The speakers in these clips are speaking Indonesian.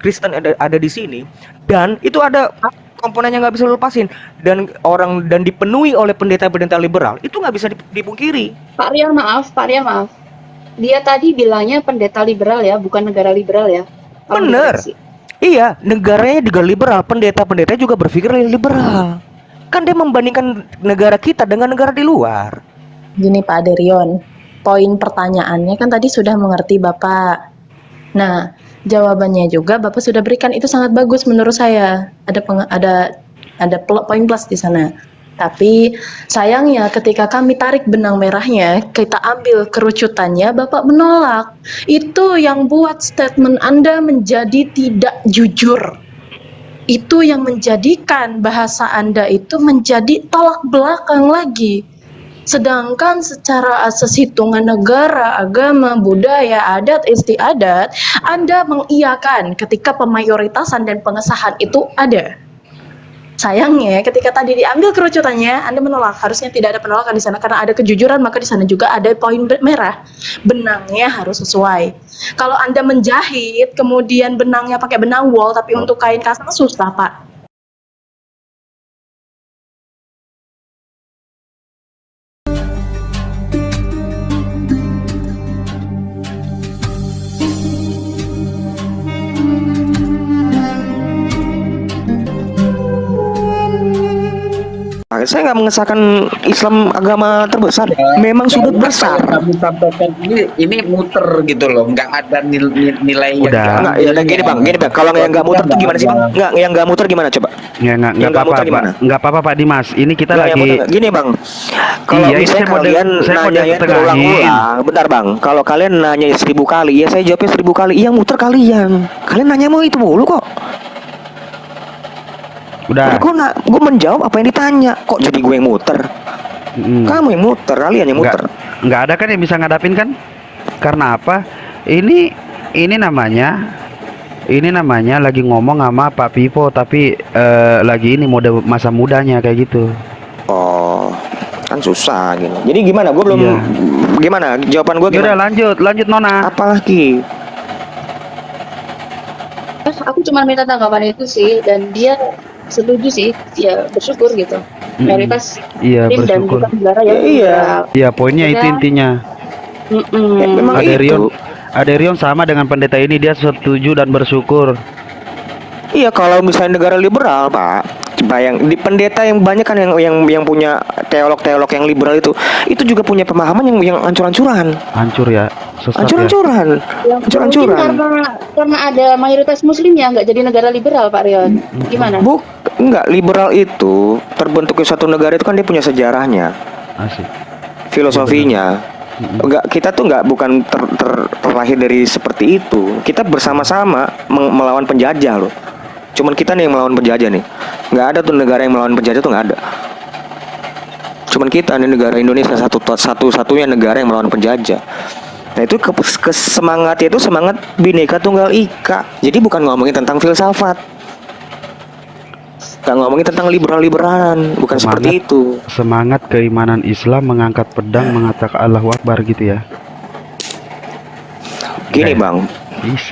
Kristen ada di sini, dan itu ada komponen yang nggak bisa lo lepasin, dan dipenuhi oleh pendeta-pendeta liberal, itu nggak bisa dipungkiri. Pak Rian maaf, dia tadi bilangnya pendeta liberal ya, bukan negara liberal ya. Bener, iya, negaranya juga liberal, pendeta-pendeta juga berpikir liberal. Kan dia membandingkan negara kita dengan negara di luar. Gini Pak Derion, poin pertanyaannya kan tadi sudah mengerti Bapak. Nah, jawabannya juga Bapak sudah berikan, itu sangat bagus menurut saya. Ada poin plus di sana. Tapi sayangnya ketika kami tarik benang merahnya, kita ambil kerucutannya, Bapak menolak. Itu yang buat statement Anda menjadi tidak jujur. Itu yang menjadikan bahasa Anda itu menjadi tolak belakang lagi. Sedangkan secara asas hitungan negara, agama, budaya, adat, istiadat, Anda mengiyakan ketika pemayoritasan dan pengesahan itu ada. Sayangnya ketika tadi diambil kerucutannya, Anda menolak. Harusnya tidak ada penolakan di sana karena ada kejujuran, maka di sana juga ada poin merah. Benangnya harus sesuai. Kalau Anda menjahit, kemudian benangnya pakai benang wol, tapi untuk kain kasar susah, Pak. Saya nggak mengesahkan Islam agama terbesar, memang sudah besar. Kamu sampaikan ini muter gitu loh, nggak ada nilai yang Nggak, ya gini bang, kalau yang nggak muter tuh gimana sih bang? Nggak, yang nggak muter gimana coba? Ya nggak apa-apa, nggak apa-apa Pak Dimas. Ini kita lagi gini bang. Kalau iya, misalnya kalian nanya berulang-ulang, bentar bang. Kalau kalian nanya 1000 kali, ya saya jawabnya 1000 kali. Iya muter kalian. Kalian nanya mau itu mulu kok. Udah. Gue menjawab apa yang ditanya. Kok jadi gue yang muter? Kamu yang muter, kalian yang muter. Nggak ada kan yang bisa ngadapin kan? Karena apa? Ini namanya lagi ngomong sama Pak Pipo, tapi lagi ini mode masa mudanya kayak gitu. Oh, kan susah gitu. Jadi gimana? Gue belum gimana? Jawaban gue gimana? Udah lanjut Nona. Apalagi? Aku cuma minta tanggapan itu sih, dan dia setuju sih, ya bersyukur gitu. Mayoritas iya, tim bersyukur. dan bukan negara ya. Iya, poinnya itu intinya. Memang Aderion sama dengan pendeta ini, dia setuju dan bersyukur. Iya, kalau misalnya negara liberal, Pak, di pendeta yang banyak kan yang punya teolog yang liberal itu juga punya pemahaman yang hancur-hancuran. Hancur ya, sesat hancur-hancuran. Ya. Hancur-hancuran. Karena ada mayoritas muslim ya, nggak jadi negara liberal, Pak Rion. Gimana? Enggak, liberal itu terbentuknya suatu negara itu kan dia punya sejarahnya. Asik. Filosofinya. Enggak, kita tuh bukan terlahir dari seperti itu. Kita bersama-sama melawan penjajah loh. Cuman kita nih yang melawan penjajah nih. Nggak ada tuh negara yang melawan penjajah tuh nggak ada. Cuman kita nih, negara Indonesia satu-satunya negara yang melawan penjajah. Nah itu semangatnya itu semangat Bhinneka Tunggal Ika. Jadi bukan ngomongin tentang filsafat. Nggak ngomongin tentang liberal-liberalan, bukan seperti itu. Semangat keimanan Islam mengangkat pedang mengatakan Allahu Akbar gitu ya. Gini bang,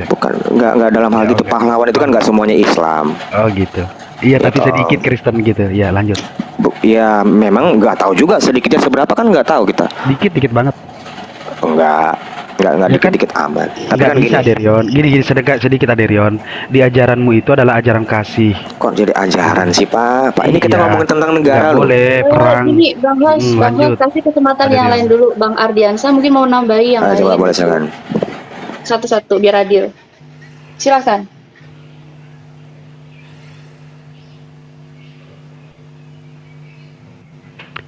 bukan nggak dalam hal gitu. Pahlawan itu kan nggak semuanya Islam. Oh gitu. Iya, tapi sedikit Kristen gitu. Ya lanjut. Ya memang nggak tahu juga sedikitnya seberapa, kan nggak tahu kita. Dikit banget. Enggak dikit-dikit amat. Tapi kan bisa Aderion. Gini sedikit Aderion. Di ajaranmu itu adalah ajaran kasih. Kok jadi ajaran sih Pak? Ini kita ngomongin tentang negara loh. Boleh perang. Ini Bang Has kasih kesempatan yang lain dulu. Bang Ardiansa mungkin mau nambahi yang lain. Coba boleh silakan. Satu-satu biar adil. Silakan.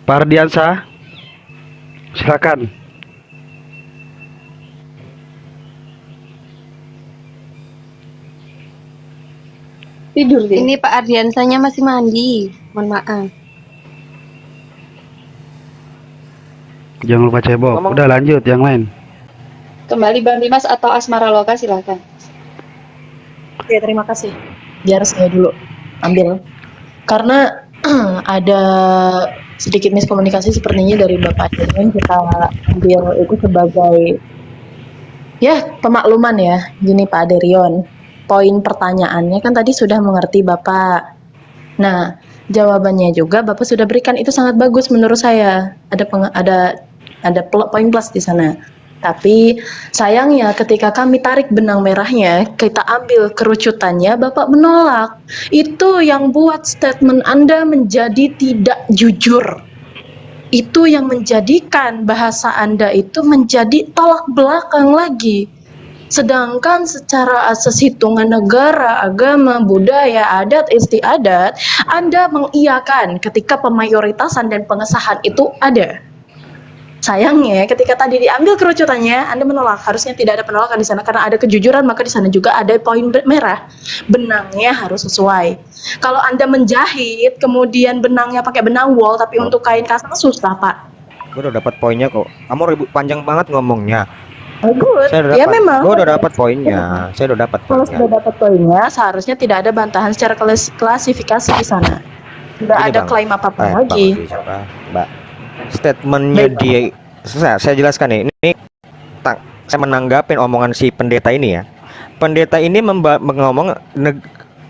Pak Ardiansa, silakan. Tidur dia. Ini Pak Ardiansanya masih mandi. Mohon maaf. Jangan lupa cebok. Udah lanjut yang lain. Kembali Bang Dimas atau Asmara Loka, silakan. Oke, terima kasih. Biar saya dulu ambil. Karena ada sedikit miskomunikasi sepertinya dari Bapak Aderion, kita ambil itu sebagai ya pemakluman ya. Gini Pak Aderion, poin pertanyaannya kan tadi sudah mengerti Bapak. Nah, jawabannya juga Bapak sudah berikan itu sangat bagus menurut saya. Ada poin plus di sana. Tapi sayangnya ketika kami tarik benang merahnya, kita ambil kerucutannya, Bapak menolak. Itu yang buat statement Anda menjadi tidak jujur. Itu yang menjadikan bahasa Anda itu menjadi tolak belakang lagi. Sedangkan secara asas hitungan negara, agama, budaya, adat, istiadat, Anda mengiyakan ketika pemayoritasan dan pengesahan itu ada. Sayangnya ketika tadi diambil kerucutannya, Anda menolak. Harusnya tidak ada penolakan di sana karena ada kejujuran, maka di sana juga ada poin merah. Benangnya harus sesuai. Kalau Anda menjahit, kemudian benangnya pakai benang wol, tapi untuk kain kasar susah, Pak. Gue udah dapat poinnya kok. Kamu ribut panjang banget ngomongnya. Good. Saya udah Ya dapat. memang. Gue udah dapat poinnya. Saya udah dapat Kalau poinnya. sudah dapat poinnya, seharusnya tidak ada bantahan secara klasifikasi di sana. Tidak Ini, ada Bang. klaim apa-apa Bang, lagi. siapa? Mbak. Statementnya dia, saya jelaskan nih. Ini saya menanggapin omongan si pendeta ini ya. Pendeta ini ngomong,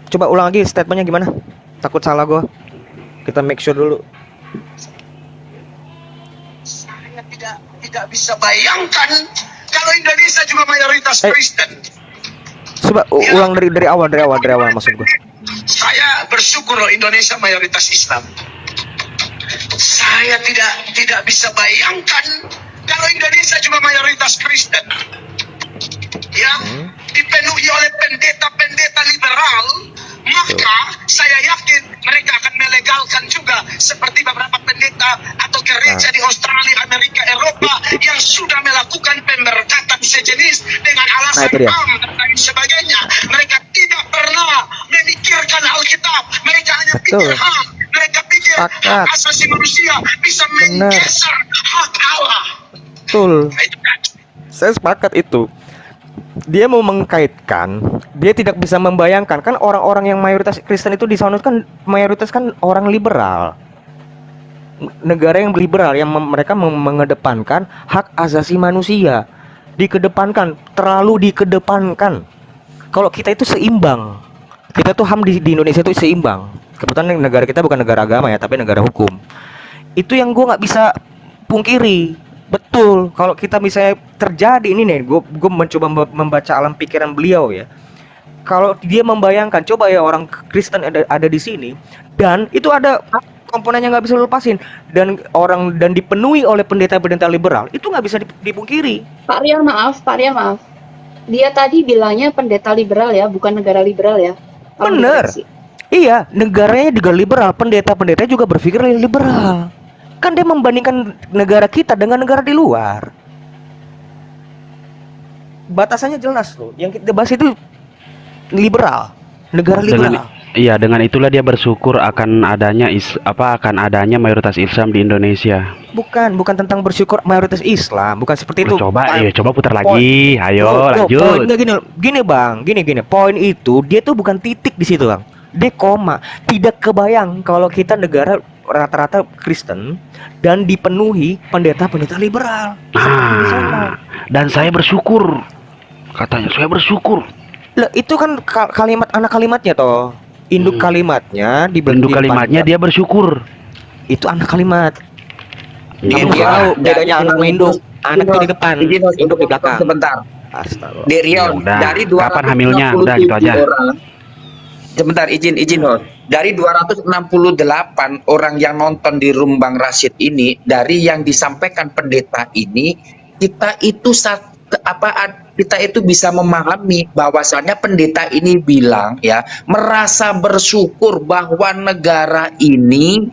coba ulang lagi statementnya gimana? Takut salah gue. Kita make sure dulu. Saya tidak bisa bayangkan kalau Indonesia juga mayoritas Kristen. Coba ulang dari awal maksud gue. Saya bersyukur loh Indonesia mayoritas Islam. Saya tidak bisa bayangkan kalau Indonesia juga mayoritas Kristen. Ya, dipenuhi oleh pendeta-pendeta liberal, maka saya yakin mereka akan melegalkan juga seperti beberapa pendeta atau gereja di Australia, Amerika, Eropa yang sudah melakukan pemberkatan sejenis dengan alasan itu dia. HAM dan lain sebagainya. Mereka tidak pernah memikirkan Alkitab, mereka hanya Betul. pikir HAM, mereka pikir Sepakat. hak asasi manusia bisa Benar. menggeser hak Allah. Betul. Nah, itu kan. Saya sepakat itu. Dia mau mengkaitkan, dia tidak bisa membayangkan kan orang-orang yang mayoritas Kristen itu di sana kan mayoritas kan orang liberal. Negara yang liberal yang mereka mengedepankan hak asasi manusia. Dikedepankan, terlalu dikedepankan. Kalau kita itu seimbang. Kita tuh HAM di Indonesia itu seimbang. Kebetulan negara kita bukan negara agama ya, tapi negara hukum. Itu yang gue nggak bisa pungkiri. Betul, kalau kita misalnya terjadi ini nih, gue mencoba membaca alam pikiran beliau ya. Kalau dia membayangkan, coba ya orang Kristen ada di sini, dan itu ada komponen yang nggak bisa lepasin, dan dipenuhi oleh pendeta-pendeta liberal, itu nggak bisa dipungkiri. Pak Rian maaf. Dia tadi bilangnya pendeta liberal ya, bukan negara liberal ya. Tolong Bener. dikoreksi. Iya, negaranya juga liberal, pendeta-pendeta juga berpikir liberal. Kan dia membandingkan negara kita dengan negara di luar. Batasannya jelas loh. Yang kita bahas itu liberal, negara liberal. Dengan itulah dia bersyukur akan adanya mayoritas Islam di Indonesia. Bukan tentang bersyukur mayoritas Islam, bukan seperti itu. Coba putar lagi. Ayo lanjut. Gini Bang, gini. Poin itu dia tuh bukan titik di situ Bang. Dia koma. Tidak kebayang kalau kita negara rata-rata Kristen dan dipenuhi pendeta-pendeta liberal. Dan saya bersyukur. Katanya saya bersyukur. Lah itu kan kalimat anak kalimatnya toh. Induk kalimatnya Bentuk kalimatnya dia bersyukur. itu anak kalimat. Ini Kamu dia, tahu dari- bedanya anak sama induk. Anak itu di depan, induk di belakang. Sebentar. Astaga. Di Rion, Udah, dari kapan hamilnya? Udah, gitu aja. orang. Sebentar, izin host. Dari 268 orang yang nonton di Rumbang Rasid ini, dari yang disampaikan pendeta ini, kita itu bisa memahami bahwasannya pendeta ini bilang ya, merasa bersyukur bahwa negara ini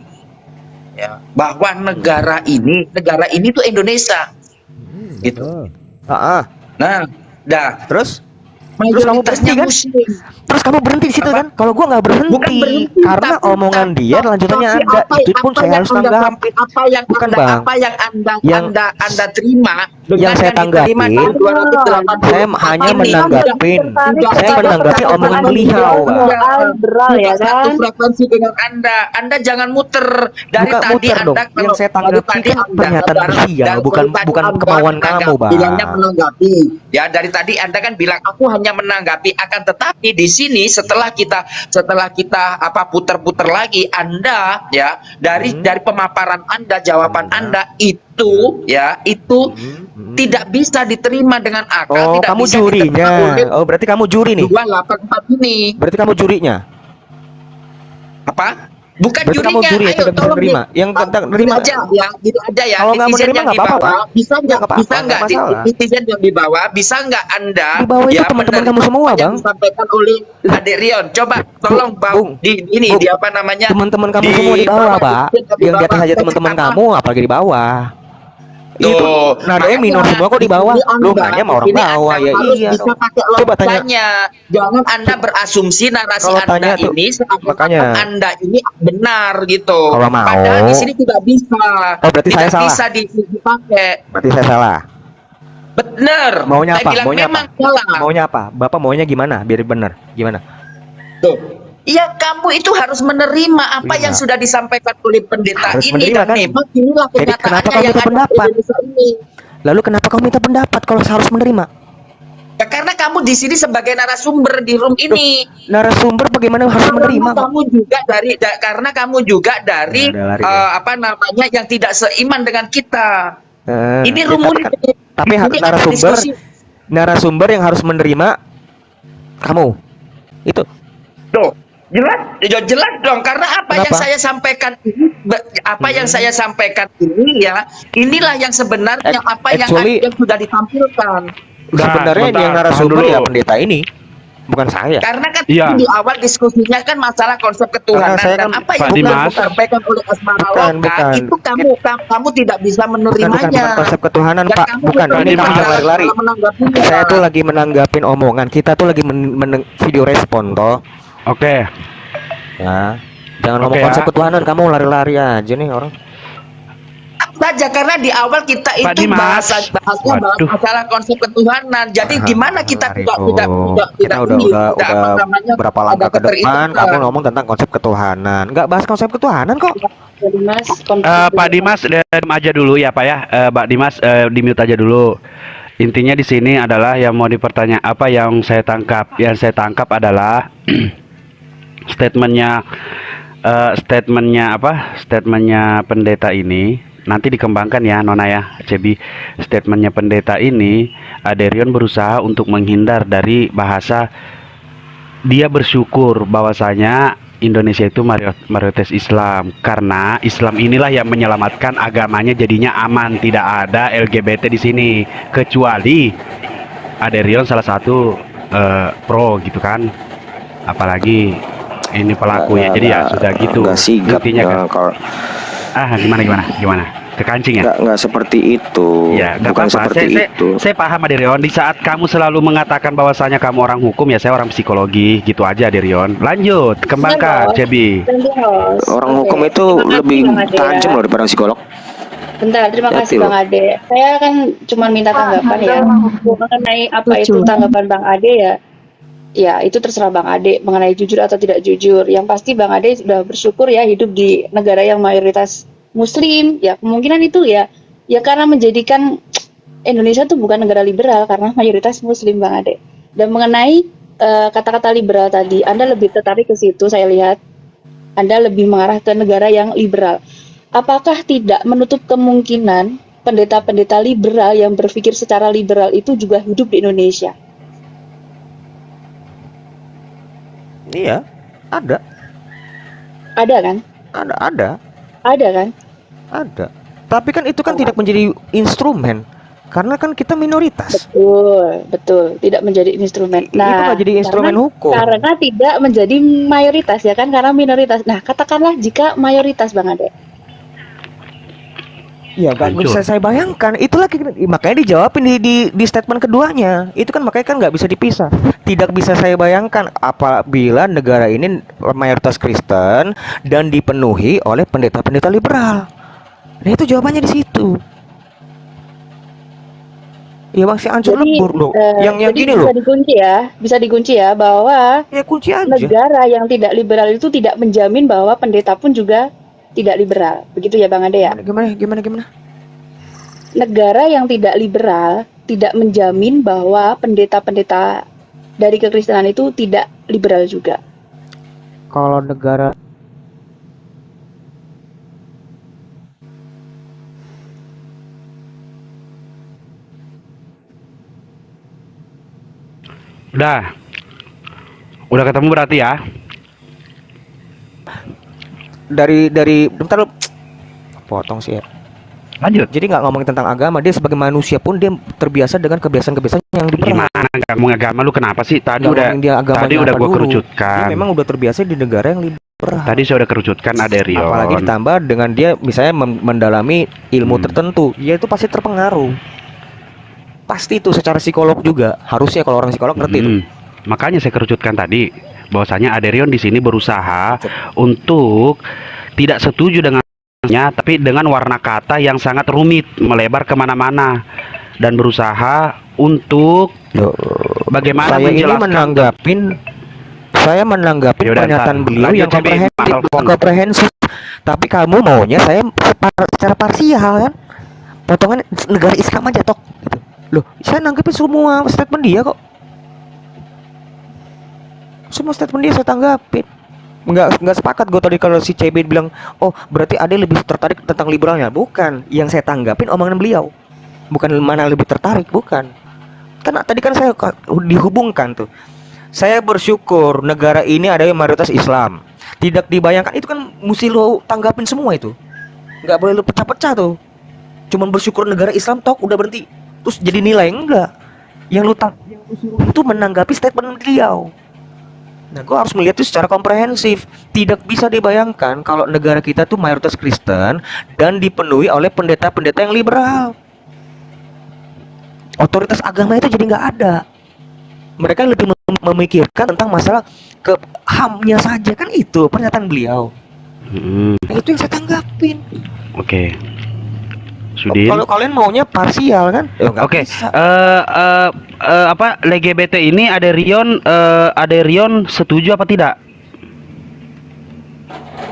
negara ini tuh Indonesia. Gitu. Nah, Terus kamu mayoritasnya berhenti kan? muslim. Terus kamu berhenti di situ kan? Kalau gua nggak berhenti, Bukan berhenti, karena tapi- omongan dia lanjutannya tapi ada. Itu pun saya harus tanggapi. Bukan, Bang. Apa yang Yang- anda terima Yang saya diterima tanggapin, dari 280 saya hanya ini. menanggapin. Tidak Saya satu menanggapi frekuensi omongan dengan beliau, Bang. liberal ya Tidak satu kan. frekuensi dengan Anda jangan muter dari Bukan tadi muter dong. Anda Yang saya tanggapi dari tadi kan pernyataan beliau, dari bukan tadi bukan Anda kemauan kamu, Bang. bilangnya menanggapi. Ya dari tadi Anda kan bilang aku hanya maunya menanggapi, akan tetapi di sini setelah kita putar-putar lagi, Anda ya dari pemaparan Anda, jawaban Anda itu ya itu tidak bisa diterima dengan akal. Oh, tidak kamu bisa jurinya. diterima oleh Oh, berarti kamu juri nih. 284 ini. Berarti kamu jurinya. Apa? Bukan Berarti kamu jurinya. juri yang Ayo tidak bisa tolong terima. Yang tak terima aja ya, gitu aja ya. Kalau nggak Netizen menerima yang nggak di apa-apa, bawah, Pak. bisa Nggak apa-apa, nggak nggak masalah. netizen yang di bawah, bisa nggak Anda Di bawah itu ya teman-teman menerima kamu semua, apa yang Bang. disampaikan oleh Adik Rion? Coba tolong Bang Bung, di ini Bung, di apa namanya? teman-teman kamu di semua di bawah, bawah, Pak. di Yang di atas bawah. aja teman-teman Kenapa? kamu, apalagi di bawah. Itu Tuh, nadanya makanya minor semua kok di bawah. sini Anda, Lu nanya sama orang di sini bawah Anda ya harus iya bisa dong. pakai Coba tanya. logikanya. Jangan Anda berasumsi narasi Kalau Anda tanya tuh, ini seakan-akan makanya. Anda ini benar gitu. Kalau mau. Padahal di sini tidak bisa. Oh, berarti tidak saya salah. bisa dipakai. Berarti saya salah. Benar. Maunya Saya apa? bilang Maunya apa? memang salah. Maunya apa? Bapak maunya gimana? Biar benar. Gimana? Tuh. Ya kamu itu harus menerima apa Iya. yang sudah disampaikan oleh pendeta Harus ini menerima, dan kan? memang inilah Jadi kenapa kenyataannya kamu yang minta ada di pendapat? Indonesia ini. Lalu kenapa kamu minta pendapat kalau harus menerima? Ya karena kamu di sini sebagai narasumber di room ini. Narasumber bagaimana harus menerima kok? Kamu juga karena kamu juga dari Udah lari ya. apa namanya yang tidak seiman dengan kita. Ini Ya, room tapi ini ada narasumber diskusi. narasumber yang harus menerima kamu. Itu. Tuh, jelas dong karena apa yang Kenapa? saya sampaikan ini yang saya sampaikan ini ya inilah yang sebenarnya apa Actually- yang sudah ditampilkan. Udah, Sebenarnya sebentar, yang tahan narasumber dulu. ya pendeta ini, bukan saya. Karena kan Iya. di awal diskusinya kan masalah konsep ketuhanan Karena saya dan kan- apa yang Pak Dimas. disampaikan oleh Asmara Bukan, Loka bukan. itu kamu tidak bisa Bukan menerimanya. konsep ketuhanan, Dan Pak. kamu Bukan, juga ini kamu Dimas. jangan lari-lari. dalam menanggapinya. Saya tuh lagi menanggapin omongan. Kita tuh lagi video respon toh. Oke. Ya. Jangan ngomong Oke, konsep ya. ketuhanan, kamu lari-lari aja nih orang. saja karena di awal kita Pak itu Dimas. bahasnya Waduh. masalah konsep ketuhanan. Jadi gimana kita Lari, tidak Bu. Kita ini, udah apa namanya, berapa ada langkah ke depan keterikatan. kamu ngomong tentang konsep ketuhanan. Nggak bahas konsep ketuhanan kok. Jadi Mas, Pak Dimas, diam aja dulu ya Pak ya. Pak Dimas, di mute aja dulu. Intinya di sini adalah yang mau dipertanya apa yang saya tangkap. Yang saya tangkap adalah statementnya Statementnya pendeta ini nanti dikembangkan ya Nona ya, Cebi. Statementnya pendeta ini, Aderion berusaha untuk menghindar dari bahasa. Dia bersyukur bahwasanya Indonesia itu mayoritas Islam karena Islam inilah yang menyelamatkan agamanya jadinya aman, tidak ada LGBT di sini kecuali Aderion salah satu pro gitu kan, apalagi ini pelakunya jadi ya sudah gitu Nggak sigap. intinya kan. Kalau Gimana kekancing ya. nggak seperti itu. Ya, nggak Bukan apa-apa. seperti Saya itu. paham Aderion. Di saat kamu selalu mengatakan bahwasanya kamu orang hukum, ya saya orang psikologi, gitu aja Aderion. Lanjut, kembangkan, Iya, Cebi. Orang Oke. hukum itu Terima kasih, lebih Bang Ade, ya. tajam loh daripada psikolog. Bentar, terima Hati-hati kasih loh. Bang Ade. Saya kan cuma minta tanggapan ya mengenai apa itu tanggapan Bang Ade ya. Ya, itu terserah Bang Ade mengenai jujur atau tidak jujur. Yang pasti Bang Ade sudah bersyukur ya hidup di negara yang mayoritas Muslim. Ya, kemungkinan itu ya karena menjadikan Indonesia tuh bukan negara liberal karena mayoritas Muslim Bang Ade. Dan mengenai kata-kata liberal tadi, Anda lebih tertarik ke situ saya lihat. Anda lebih mengarah ke negara yang liberal. Apakah tidak menutup kemungkinan pendeta-pendeta liberal yang berpikir secara liberal itu juga hidup di Indonesia? Iya, ada, Ada kan? Ada kan? ada. Tapi kan itu kan tidak menjadi instrumen karena kan kita minoritas. Betul. Tidak menjadi instrumen. Itu nggak jadi instrumen hukum. Karena tidak menjadi mayoritas ya kan? Karena minoritas. Nah, katakanlah jika mayoritas Bang Ade. Ya nggak Hancur. bisa saya bayangkan. Itu lagi makanya dijawabin di statement keduanya. Itu kan makanya kan nggak bisa dipisah. Tidak bisa saya bayangkan apabila negara ini mayoritas Kristen dan dipenuhi oleh pendeta-pendeta liberal. Nah itu jawabannya di situ. Ya masih hancur lebur loh. Yang jadi gini loh. Bisa dikunci ya bahwa Ya kunci aja. negara yang tidak liberal itu tidak menjamin bahwa pendeta pun juga tidak liberal. Begitu ya Bang Ade ya? Gimana? Negara yang tidak liberal tidak menjamin bahwa pendeta-pendeta dari kekristenan itu tidak liberal juga. Kalau negara Udah ketemu berarti ya? dari bentar lu potong sih ya. Lanjut. Jadi nggak ngomongin tentang agama, dia sebagai manusia pun dia terbiasa dengan kebiasaan-kebiasaan yang liberal. Gimana nggak ngomong agama lu kenapa sih? Tadi Nggak udah ngomongin dia agamanya tadi udah apa gua dulu. kerucutkan. Dia memang udah terbiasa di negara yang liberal. Tadi saya udah kerucutkan Aderion. Apalagi ditambah dengan dia misalnya mendalami ilmu tertentu, ya itu pasti terpengaruh. Pasti itu secara psikolog juga. Harusnya kalau orang psikolog ngerti itu. Makanya saya kerucutkan tadi bahwasanya Aderion di sini berusaha untuk tidak setuju dengannya, tapi dengan warna kata yang sangat rumit, melebar kemana-mana, dan berusaha untuk bagaimana Saya ini menjelaskan. saya menanggapi Yaudah, pernyataan ntar. beliau Lanjut, yang Cebi. Telepon. komprehensif. Tapi kamu maunya saya secara parsial kan? Potongan negara Islam aja tok. Gitu. Loh, saya nanggepin semua statement dia kok. Semua statement dia saya tanggapin. Nggak sepakat gue tadi kalau si CB bilang, oh berarti Ade lebih tertarik tentang liberalnya. Bukan, yang saya tanggapin omongan beliau. Bukan mana lebih tertarik, bukan. Karena tadi kan saya dihubungkan tuh. Saya bersyukur negara ini ada yang mayoritas Islam. Tidak dibayangkan, itu kan mesti lo tanggapin semua itu. Nggak boleh lo pecah-pecah tuh. Cuman bersyukur negara Islam tok udah berhenti. Terus jadi nilai enggak. Yang lo suruh itu menanggapi statement beliau. Nah, gue harus melihat itu secara komprehensif. Tidak bisa dibayangkan kalau negara kita tuh mayoritas Kristen dan dipenuhi oleh pendeta-pendeta yang liberal. Otoritas agama itu jadi nggak ada. Mereka lebih memikirkan tentang masalah ke HAM-nya saja, kan itu pernyataan beliau. Nah, itu yang saya tanggapin. Oke. Sudin. Kalau kalian maunya parsial kan? Oke. Apa LGBT ini Aderion setuju apa tidak?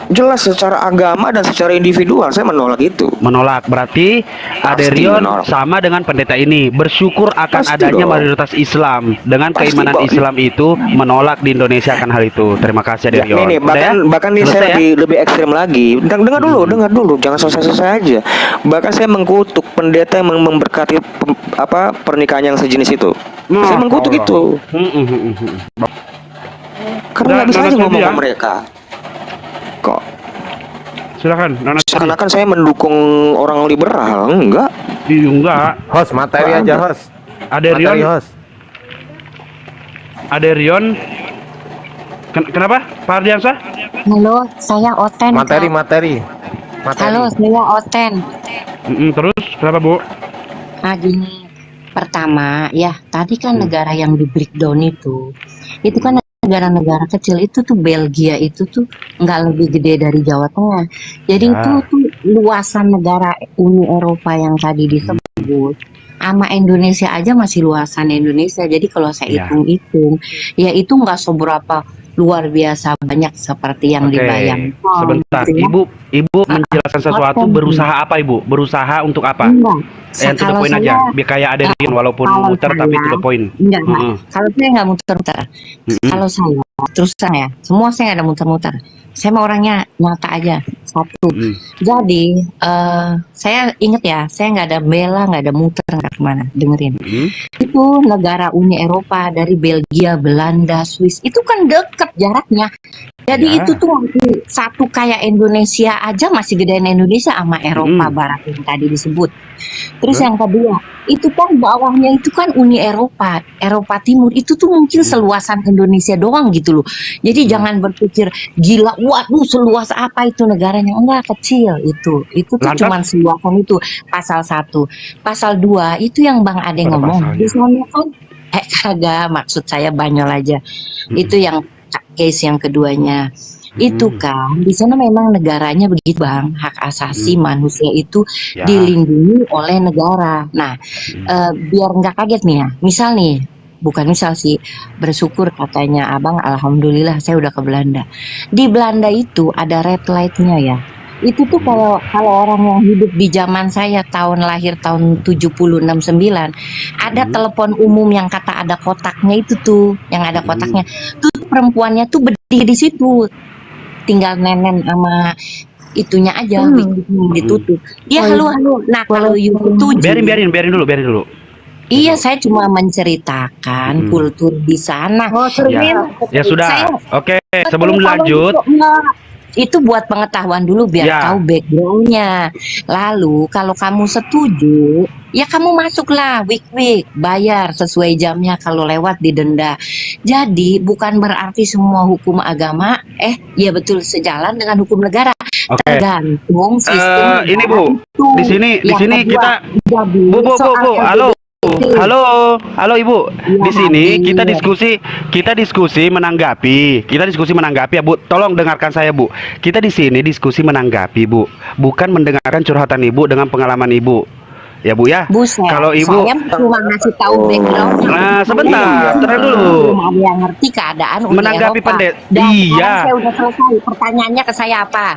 Jelas secara agama dan secara individual saya menolak itu. Menolak. Berarti Pasti Aderion menolak. sama dengan pendeta ini bersyukur akan Pasti adanya dong. mayoritas Islam. Dengan Pasti, keimanan Bang. Islam itu menolak di Indonesia akan hal itu. Terima kasih Ya, Aderion. nih, Udah ya? bahkan nih Selesai saya ya? lebih ekstrim lagi. Dengar dulu, jangan selesai aja. Bahkan saya mengkutuk pendeta yang memberkati pernikahan yang sejenis itu. Saya mengkutuk itu. Karena nggak bisa Nona aja ngomong Cebi ya? ke mereka. Kok Silakan. Nona Cebi. seakan-akan saya mendukung orang liberal? Enggak. Iya, enggak. Host, materi Nggak aja ada. host. Aderion. Materi host. Aderion. Kenapa? Pak Ardiansah? Halo, saya Oten. Materi, Kak. materi. Halo, saya Oten. Terus kenapa Bu? Nah, gini. Pertama, ya tadi kan negara yang di breakdown itu kan negara-negara kecil itu tuh Belgia itu tuh nggak lebih gede dari Jawa Tengah. Jadi Ya. itu tuh luasan negara Uni Eropa yang tadi disebut. Sama Indonesia aja masih luasan Indonesia. Jadi kalau saya Ya. hitung-hitung, ya itu nggak seberapa luar biasa banyak seperti yang Oke, dibayangkan. sebentar. gitu ya. Ibu menjelaskan sesuatu. Oten. Berusaha apa Ibu? Berusaha untuk apa? Enggak. Yang to the Kalau point saya- aja. Biar kayak Aderion walaupun kalau muter saya- tapi to the point. Enggak. Mm-mm. Kalau saya nggak muter-muter. Kalau saya terus terang ya, semua saya nggak ada muter-muter. Saya mau orangnya nyata aja. Satu. Jadi saya inget ya, saya nggak ada bela, nggak ada muter, nggak kemana. Dengerin. Itu negara Uni Eropa dari Belgia, Belanda, Swiss itu kan deket jaraknya. Jadi Ya. itu tuh satu kayak Indonesia aja masih gedein Indonesia sama Eropa Barat yang tadi disebut. Terus yang kedua, itu kan bawahnya itu kan Uni Eropa, Eropa Timur itu tuh mungkin seluasan Indonesia doang gitu loh. Jadi jangan berpikir gila, waduh seluas apa itu negaranya, enggak, kecil itu. Itu tuh Lantas? cuman seluasan itu. Pasal 1, pasal 2 itu yang Bang Ade Apa ngomong. pasalnya? Di sana kan kagak, maksud saya Banyol aja. Itu yang case yang keduanya. Itu kan di sana memang negaranya begitu Bang, hak asasi manusia itu Ya. dilindungi oleh negara. Nah, biar nggak kaget nih ya, misal nih, bukan misal sih, bersyukur katanya Abang, alhamdulillah saya udah ke Belanda. Di Belanda itu ada red light-nya ya. Itu tuh kalau orang yang hidup di zaman saya lahir tahun 70 69 ada telepon umum yang kata ada kotaknya itu tuh, yang ada kotaknya. Tuh perempuannya tuh berdiri di situ. Tinggal nenen sama itunya aja ditutup. Iya, halo. Nah, kalau you setuju. Biarin dulu. Iya, saya cuma menceritakan kultur di sana. Ya sudah. Oke, sebelum lanjut. Itu buat pengetahuan dulu biar Ya. tahu backgroundnya. Lalu kalau kamu setuju, ya kamu masuklah week bayar sesuai jamnya. Kalau lewat didenda. Jadi bukan berarti semua hukum agama ya betul sejalan dengan hukum negara. Oke. Tergantung sistem. Ini Bu, itu. di Yang sini kedua, kita jadi Bu, soal halo. LGBT. Halo Ibu. Di sini hadir. kita diskusi menanggapi ya Bu. Tolong dengarkan saya Bu. Kita di sini diskusi menanggapi Bu, bukan mendengarkan curhatan Ibu dengan pengalaman Ibu. Ya Bu ya. Buset, Kalau Ibu saya cuma ngasih tahu backgroundnya. Nah, sebentar, tenang dulu. Belum ada yang ngerti keadaan Uni Menanggapi Eropa. pendeta. Dan Iya. sekarang saya udah selesai. Pertanyaannya ke saya apa?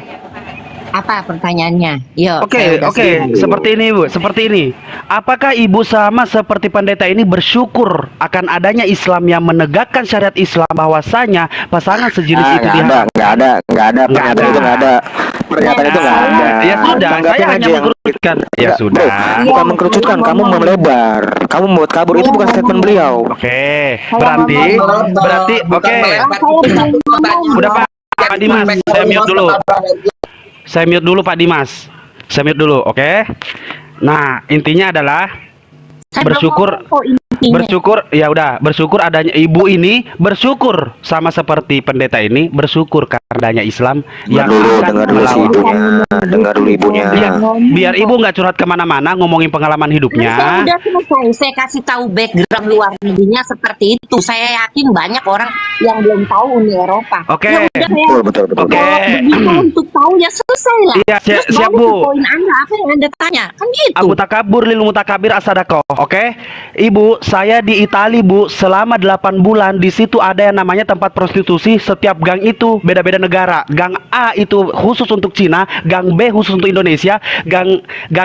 Apa pertanyaannya? Yo, Oke, seperti ini Bu, seperti ini. Apakah Ibu sama seperti pendeta ini bersyukur akan adanya Islam yang menegakkan syariat Islam bahwasanya pasangan sejenis itu nggak ada pernyataan itu nggak ada. Pernyataan itu nggak ada. Ya sudah, Tanggapin saya aja hanya yang mengkerucutkan. Ya Nggak, sudah. bro, bukan mengkerucutkan, kamu melebar. Kamu membuat kabur, itu bukan statement beliau. Oke, berarti oke. Udah Pak Dimas, saya mute dulu. Saya mute dulu Pak Dimas. Saya mute dulu, oke? Nah, intinya adalah bersyukur ya udah, bersyukur adanya ibu ini, bersyukur sama seperti pendeta ini, bersyukur karena adanya Islam yang akan Dengar dulu si melawan. ibunya, dengar dulu ibunya. Iya, biar ibu nggak curhat kemana-mana ngomongin pengalaman Saya hidupnya. udah selesai. Saya kasih tahu background luar negerinya seperti itu. Saya yakin banyak orang yang belum tahu Uni Eropa. Oke. Ya udah, saya Betul. Oke. jawab begitu untuk tahu ya selesai lah. Iya, Terus siap, balik Bu. ke poin Anda, apa yang Anda tanya? Kan gitu. Abu takabur lil mutakabir asadakoh. Oke, Ibu, saya di Itali Bu selama 8 bulan. Di situ ada yang namanya tempat prostitusi. Setiap gang itu beda-beda negara. Gang A itu khusus untuk Cina, gang B khusus untuk Indonesia, gang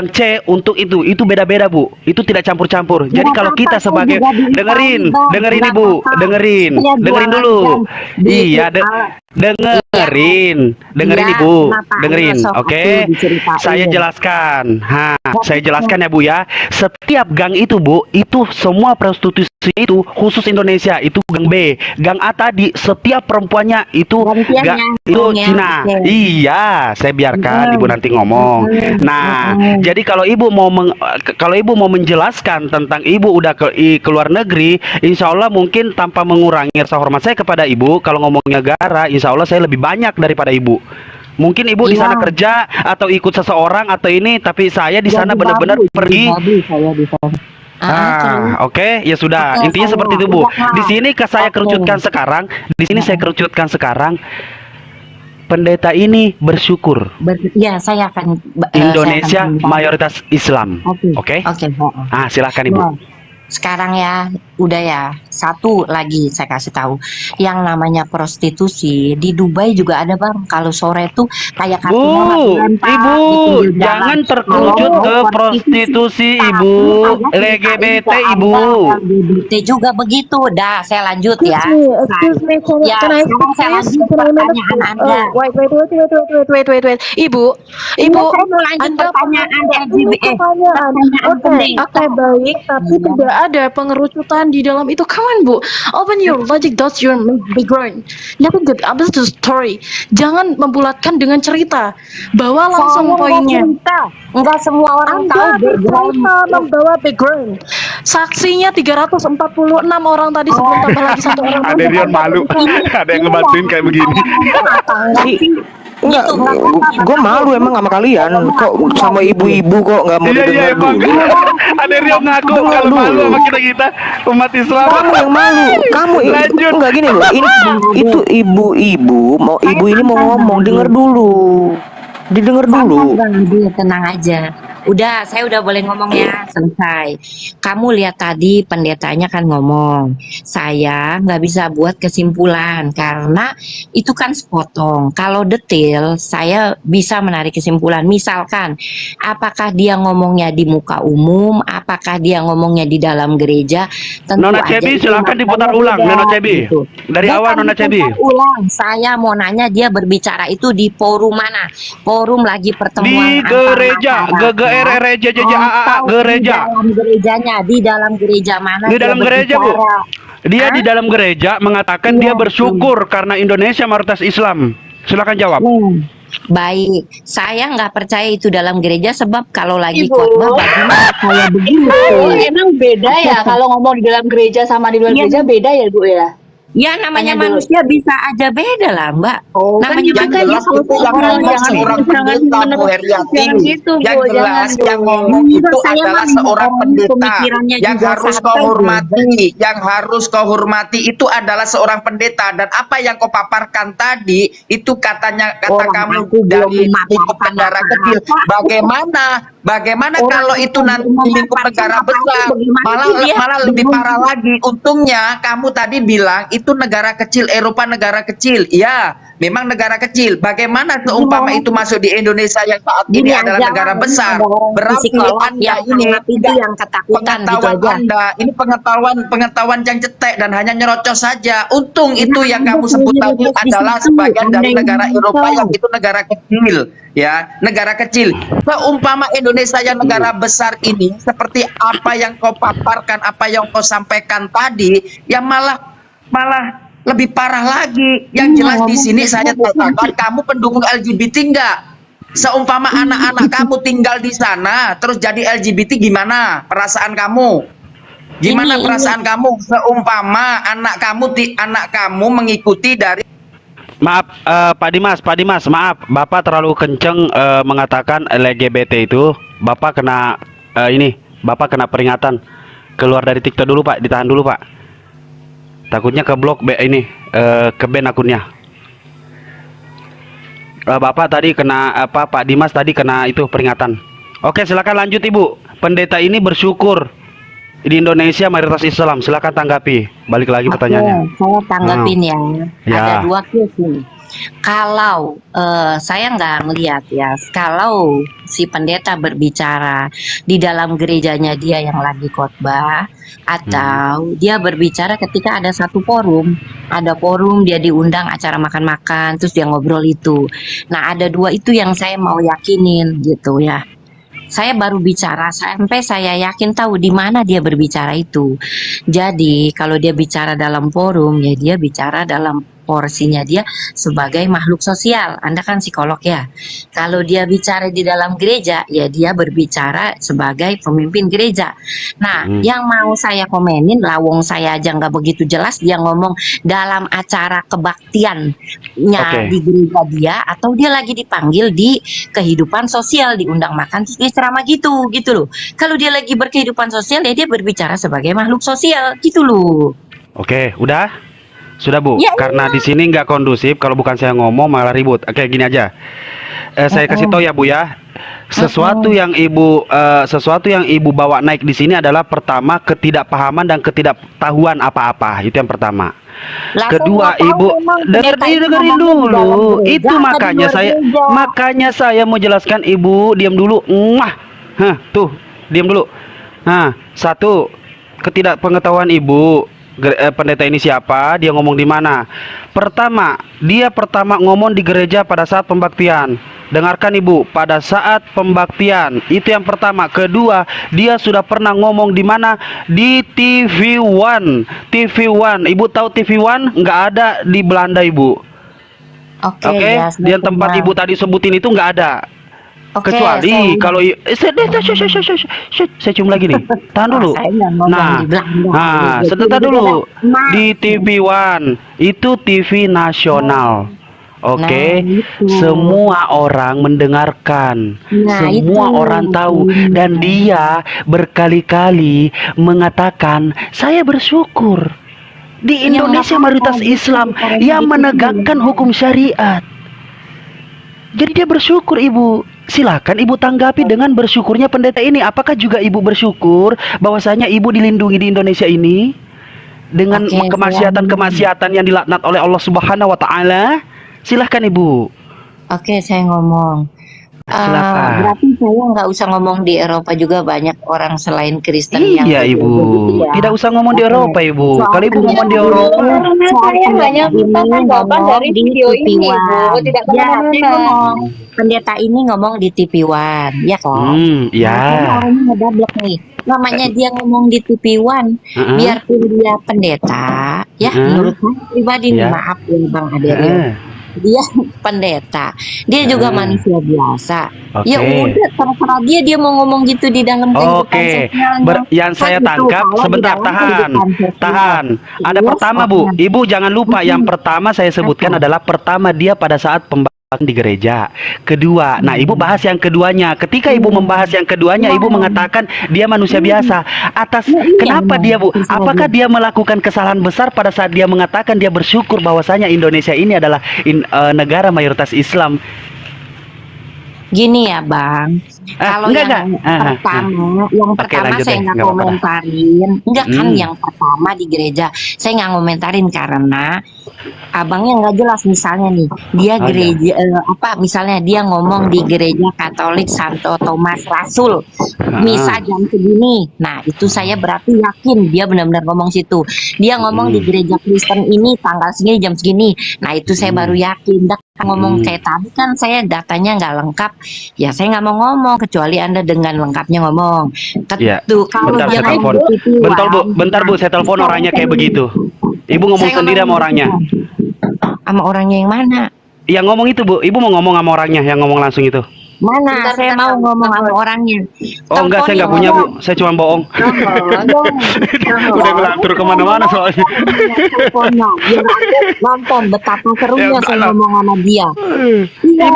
C untuk itu beda-beda Bu. Itu tidak campur-campur. Jadi Nggak kalau apa-apa, kita saya sebagai juga di dengerin Itali, Bang. Ibu, Nggak apa-apa. Saya dengerin jualan dulu. jam di Iya, dengerin Iya, Ibu, kenapa? dengerin. Ayo, sok Oke, aku diceritain. saya jelaskan. Saya jelaskan ya Bu ya. Setiap gang itu Bu, itu semua prostitusi itu khusus Indonesia, itu gang B. Gang A tadi setiap perempuannya itu Gantian ya, itu Bung, ya. Cina. Oke. Iya, saya biarkan Ibu nanti ngomong. Nah, jadi kalau Ibu mau menjelaskan tentang Ibu udah ke luar negeri, insya Allah mungkin tanpa mengurangi rasa hormat saya kepada Ibu, kalau ngomong negara, insya Allah saya lebih banyak daripada Ibu. Mungkin Ibu di sana Iya. kerja atau ikut seseorang atau ini, tapi saya di sana Jadi benar-benar babu, pergi. jadi babu saya di sana. terus. Oke, ya sudah. Oke, Intinya saya seperti itu, Bu. udah. Di sini saya Oke. kerucutkan sekarang. Di sini saya kerucutkan sekarang. Pendeta ini bersyukur. Ya, saya akan Indonesia saya akan mayoritas Islam. Oke. Oke. Silakan Ibu. Nah, sekarang ya, udah ya. Satu lagi saya kasih tahu, yang namanya prostitusi di Dubai juga ada Bang. Kalau sore tuh kayak Bu, kartunya dilempar di Ibu, pinggir jalan. jangan terkerucut Kalau ke prostitusi, Ibu. LGBT, Ibu. LGBT juga begitu. Dah, saya lanjut ya. Excuse me, Ya, can I sekarang saya lanjut pertanyaan Anda. Wait. Ibu, Iya, saya mau lanjut Anda pertanyaan ini LGBT. pertanyaan. Pertanyaan penting. Oke, baik, tapi tidak ada pengerucutan di dalam itu. Come on, Bu. Open your logic, that's your background. Nothing good about the story. Jangan membulatkan dengan cerita. Bawa langsung Saya nggak poinnya. cerita. Nggak semua orang tahu Anda background. bercerita membawa background. Saksinya 346 orang tadi sebelum tambah lagi satu orang. Ada Rion malu. Ada yang ngebantuin kayak begini. Enggak, gue malu emang sama kalian. Kok sama ibu-ibu kok nggak mau didengar emang. dulu? Ada Rion ngaku Dengar kalau malu dulu. sama kita umat Islam. Kamu yang malu. Kamu Lanjut. enggak gini loh. Itu ibu-ibu ini mau ngomong, denger dulu. Didengar dulu. Bang Adi, tenang aja. Udah, saya udah boleh ngomong ya, selesai. Kamu lihat tadi pendetanya kan ngomong, saya nggak bisa buat kesimpulan karena itu kan sepotong. Kalau detail, saya bisa menarik kesimpulan. Misalkan, apakah dia ngomongnya di muka umum, apakah dia ngomongnya di dalam gereja, tentu Nona aja Cebi itu silakan diputar maknanya ulang, beda, Nona Cebi. gitu. Dari awal Nona Cebi. Diputar ulang, saya mau nanya dia berbicara itu di forum mana? Forum lagi pertemuan Di antar gereja, atau gereja. di dalam gerejanya, di dalam gereja mana Di dia dalam gereja, Bu. berbicara? Dia Hah? di dalam gereja mengatakan Iya, dia bersyukur karena Indonesia mayoritas Islam. Silakan jawab. Baik, saya nggak percaya itu dalam gereja sebab kalau lagi Ibu. khotbah bagaimana saya begitu? Emang beda ya kalau ngomong di dalam gereja sama di luar Iya. gereja beda ya Bu ya? Ya namanya Tanya dulu. manusia bisa aja beda lah, Mbak. Oh, kan Namanya gitu Yang kan ya. jelas itu yang Jangan ngomong jangan seorang pendeta, Bu Heriati. jangan gitu, Bu. Yang jelas Jangan yang dong. ngomong Enggak, itu saya adalah mah seorang orang pendeta. pemikirannya Yang juga harus santai, kau hormati, yang harus kau hormati itu adalah seorang pendeta. Dan apa yang kau paparkan tadi itu kata Orang kamu aku belum dari lingkup memaparkan negara apa-apa. kecil. Bagaimana Orang kalau aku itu nanti belum di lingkup memaparkan negara apa-apa, besar? bagaimana Malah sih dia malah lebih belum- parah lagi. Untungnya kamu tadi bilang itu negara kecil, Eropa negara kecil. Ya, memang negara kecil. Bagaimana seumpama itu masuk di Indonesia yang saat ini adalah aja, negara besar? ada orang Berarti psikolog Anda yang ini anggap itu yang ketakutan gitu pengetahuan aja. Anda ini pengetahuan yang cetek dan hanya nyerocos saja. Untung itu Nah, yang Anda kamu sebut punya tadi nyerocos di adalah situ, sebagian Anda dari yang negara tahu. Eropa yang itu negara kecil, ya, negara kecil. Seumpama Indonesia yang negara besar ini seperti apa yang kau paparkan, apa yang kau sampaikan tadi, yang malah lebih parah lagi. Yang jelas di sini saya katakan kamu pendukung LGBT enggak? Seumpama anak-anak kamu tinggal di sana terus jadi LGBT, gimana perasaan kamu? Gimana Ini- perasaan kamu seumpama anak kamu mengikuti dari Maaf, Pak Dimas, maaf, Bapak terlalu kenceng mengatakan LGBT itu. Bapak kena Bapak kena peringatan. Keluar dari TikTok dulu, Pak. Ditahan dulu, Pak. Takutnya ke blok ke ban akunnya. Bapak tadi kena Pak Dimas tadi kena itu peringatan. Oke, silakan lanjut, Ibu. Pendeta ini bersyukur di Indonesia mayoritas Islam. Silakan tanggapi. Balik lagi pertanyaannya. Oke, saya tanggapin ya. Ya. Ada dua case nih. Kalau saya nggak melihat ya, kalau si pendeta berbicara di dalam gerejanya dia yang lagi khotbah, atau dia berbicara ketika ada satu forum, ada forum dia diundang acara makan-makan, terus dia ngobrol itu. Nah, ada dua itu yang saya mau yakinin gitu ya. Saya baru bicara sampai saya yakin tahu di mana dia berbicara itu. Jadi kalau dia bicara dalam forum ya dia bicara dalam porsinya dia sebagai makhluk sosial. Anda kan psikolog ya. Kalau dia bicara di dalam gereja ya dia berbicara sebagai pemimpin gereja. Nah, yang mau saya komenin lawong saya aja nggak begitu jelas dia ngomong dalam acara kebaktiannya Oke. di gereja dia atau dia lagi dipanggil di kehidupan sosial diundang makan terus dia ceramah gitu loh. Kalau dia lagi berkehidupan sosial ya dia berbicara sebagai makhluk sosial gitu loh. Oke, udah? Sudah, Bu. Ya, Karena di sini nggak kondusif kalau bukan saya ngomong malah ribut. Oke, gini aja. Saya kasih tahu ya, Bu ya. Sesuatu yang Ibu bawa naik di sini adalah pertama ketidakpahaman dan ketidaktahuan apa-apa. Itu yang pertama. Lah, Kedua, saya nggak tahu Ibu memang dengerin pendeta itu dengerin ngomongnya di dalam dulu. gereja Itu atau di makanya luar saya gereja. mau jelaskan, Ibu diam dulu. Tuh, diam dulu. Nah, satu, ketidakpengetahuan Ibu. Pendeta ini siapa? Dia ngomong di mana? Dia pertama ngomong di gereja pada saat pembaktian. Dengarkan, Ibu, pada saat pembaktian. Itu yang pertama. Kedua, dia sudah pernah ngomong di mana? Di TV One. TV One. Ibu tahu TV One? Nggak ada di Belanda, Ibu. Oke? ya, Di tempat Ibu tadi sebutin itu nggak ada. Oke, Kecuali saya- kalau saya cium lagi nih. Tahan dulu. Saya nggak ngomong Nah, di Belanda. sebentar dulu. Nah, Di TV One itu TV nasional. Oke, Nah, itu. semua orang mendengarkan, Nah, semua itu. orang tahu, dan dia berkali-kali mengatakan, saya bersyukur di Ya, Indonesia nggak mayoritas apa-apa, Islam gitu, yang gitu, menegakkan gitu. hukum syariat. Jadi dia bersyukur, Ibu. silakan ibu tanggapi dengan bersyukurnya pendeta ini. Apakah juga ibu bersyukur bahwasanya ibu dilindungi di Indonesia ini dengan Oke, kemaksiatan-kemaksiatan yang dilaknat oleh Allah Subhanahu wa taala? Silahkan ibu. Oke, saya ngomong. Silakan. Berarti saya nggak usah ngomong di Eropa juga banyak orang selain Kristen yang Iya ibu, begitu ya. tidak usah ngomong di Oke. Eropa ibu. Soal Kalau ibu ngomong di Eropa, Karena saya hanya minta tanggapan dari video ini, Bu, tidak Ya, saya kemana-mana. ngomong. Pendeta ini ngomong di TV One, ya kan? ya. Nah, karena orangnya ngedablek nih. Namanya dia ngomong di TV One, Heeh. biarpun dia pendeta, ya Heeh. menurut saya pribadi nih, Ya. maaf ya Bang Aderio. Heeh. Dia pendeta, dia juga manusia biasa. Oke. Ya udah, terserah dia mau ngomong gitu di dalam kehidupan Oke, sosialnya. yang saya Kan gitu, tangkap kalau di sebentar, dalam kehidupan sosial. tahan. Ada Yes, pertama Bu, ibu jangan lupa yang pertama saya sebutkan adalah pertama dia pada saat pembahasan di gereja. Kedua, nah ibu bahas yang keduanya. Ketika ibu membahas yang keduanya, ibu mengatakan dia manusia biasa. Atas kenapa dia Bu? Apakah dia melakukan kesalahan besar pada saat dia mengatakan dia bersyukur bahwasanya Indonesia ini adalah negara mayoritas Islam? Gini ya Bang, kalau enggak, yang enggak. pertama, Oke, lanjut saya deh, nggak nggak apa-apa dah. komentarin, enggak kan Hmm. yang pertama di gereja, saya nggak komentarin karena abangnya nggak jelas. Misalnya nih, dia Oh, gereja misalnya dia ngomong di gereja Katolik Santo Thomas Rasul, misa jam segini, nah itu saya berarti yakin dia benar-benar ngomong situ. Dia ngomong di gereja Kristen ini tanggal segini jam segini, nah itu saya baru yakin. Dah ngomong kayak tadi kan saya datanya nggak lengkap, ya saya nggak mau ngomong kecuali Anda dengan lengkapnya ngomong. Iya. Tuh kalau Bentar, dia saya telepon. ngomong di TV Bentar Bu, saya telepon orangnya kayak begitu. Ibu ngomong Saya sendiri sama ngomong orangnya. sama orangnya yang mana? Yang ngomong itu Bu, ibu mau ngomong sama orangnya yang ngomong langsung itu. Mana? Saya mau ngomong sama orangnya. Oh enggak, saya nggak punya Bu, saya cuma bohong. Udah ngelantur kemana-mana soalnya. Teleponnya, biar aku nonton betapa serunya Ya, saya enggak lah. ngomong sama dia. Iya.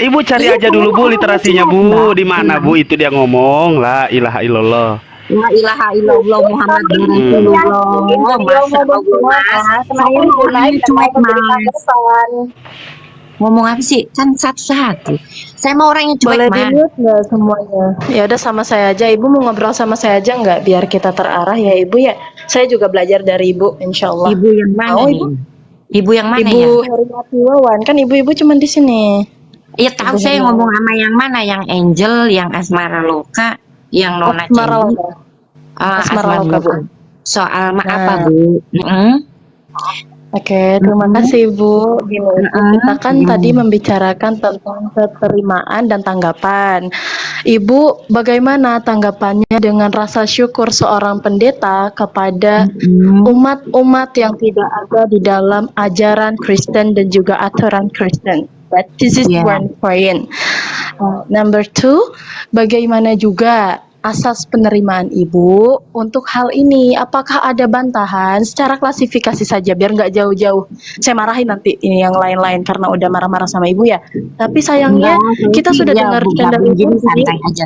Ibu cari aja dulu Bu literasinya Bu, di mana Bu itu dia ngomong. La ilaha illallah. La ilaha illallah Muhammad Rasulullah. Masya Allah, Mas. Saya orangnya cuek, Mas. Ngomong apa sih? Kan satu-satu. Saya mau orang yang cuek, Boleh Mas. di-mute nggak semuanya? Ya udah sama saya aja. Ibu mau ngobrol sama saya aja nggak? Biar kita terarah ya Ibu ya. Saya juga belajar dari Ibu, insya Allah. Ibu yang mana Oh, nih? Ibu? Ibu yang mana Ibu ya? Heriati Wawan, kan ibu-ibu cuma di sini. Iya tahu Ibu saya yang ngomong sama yang mana? Yang Angel, yang Asmara Loka, yang Nona Asmara Cendi. Loka. Asmara Loka, Bu. Soal Nah. apa Bu? Oke, terima kasih Bu. Gini, kita kan Gimana? tadi membicarakan tentang keterimaan dan tanggapan. Ibu, bagaimana tanggapannya dengan rasa syukur seorang pendeta kepada umat-umat yang tidak ada di dalam ajaran Kristen dan juga aturan Kristen? But this is Yeah. one point. Number two, bagaimana juga asas penerimaan Ibu untuk hal ini? Apakah ada bantahan secara klasifikasi saja biar nggak jauh-jauh? Saya marahin nanti ini yang lain-lain karena udah marah-marah sama Ibu ya. Tapi sayangnya kita sudah dengarkan dari Ibu. Jadi jadi- santai aja.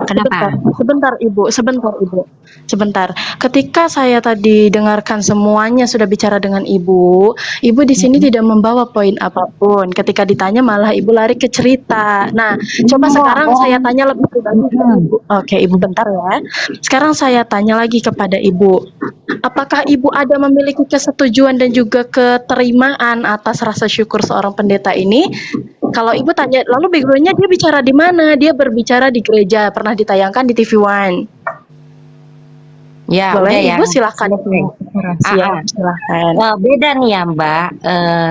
Kenapa? Sebentar Ibu. Sebentar. Ketika saya tadi dengarkan semuanya sudah bicara dengan Ibu, Ibu di sini tidak membawa poin apapun. Ketika ditanya malah Ibu lari ke cerita. Nah, coba sekarang saya tanya lebih pribadi ke Ibu. Oke, Ibu bentar ya. Sekarang saya tanya lagi kepada Ibu. Apakah Ibu ada memiliki kesetujuan dan juga keterimaan atas rasa syukur seorang pendeta ini? Kalau Ibu tanya, lalu background-nya dia bicara di mana? Dia berbicara di gereja, pernah ditayangkan di TV One. Ya, Boleh udah ya. Ibu silakan. Siap, silakan. Beda nih ya Mbak,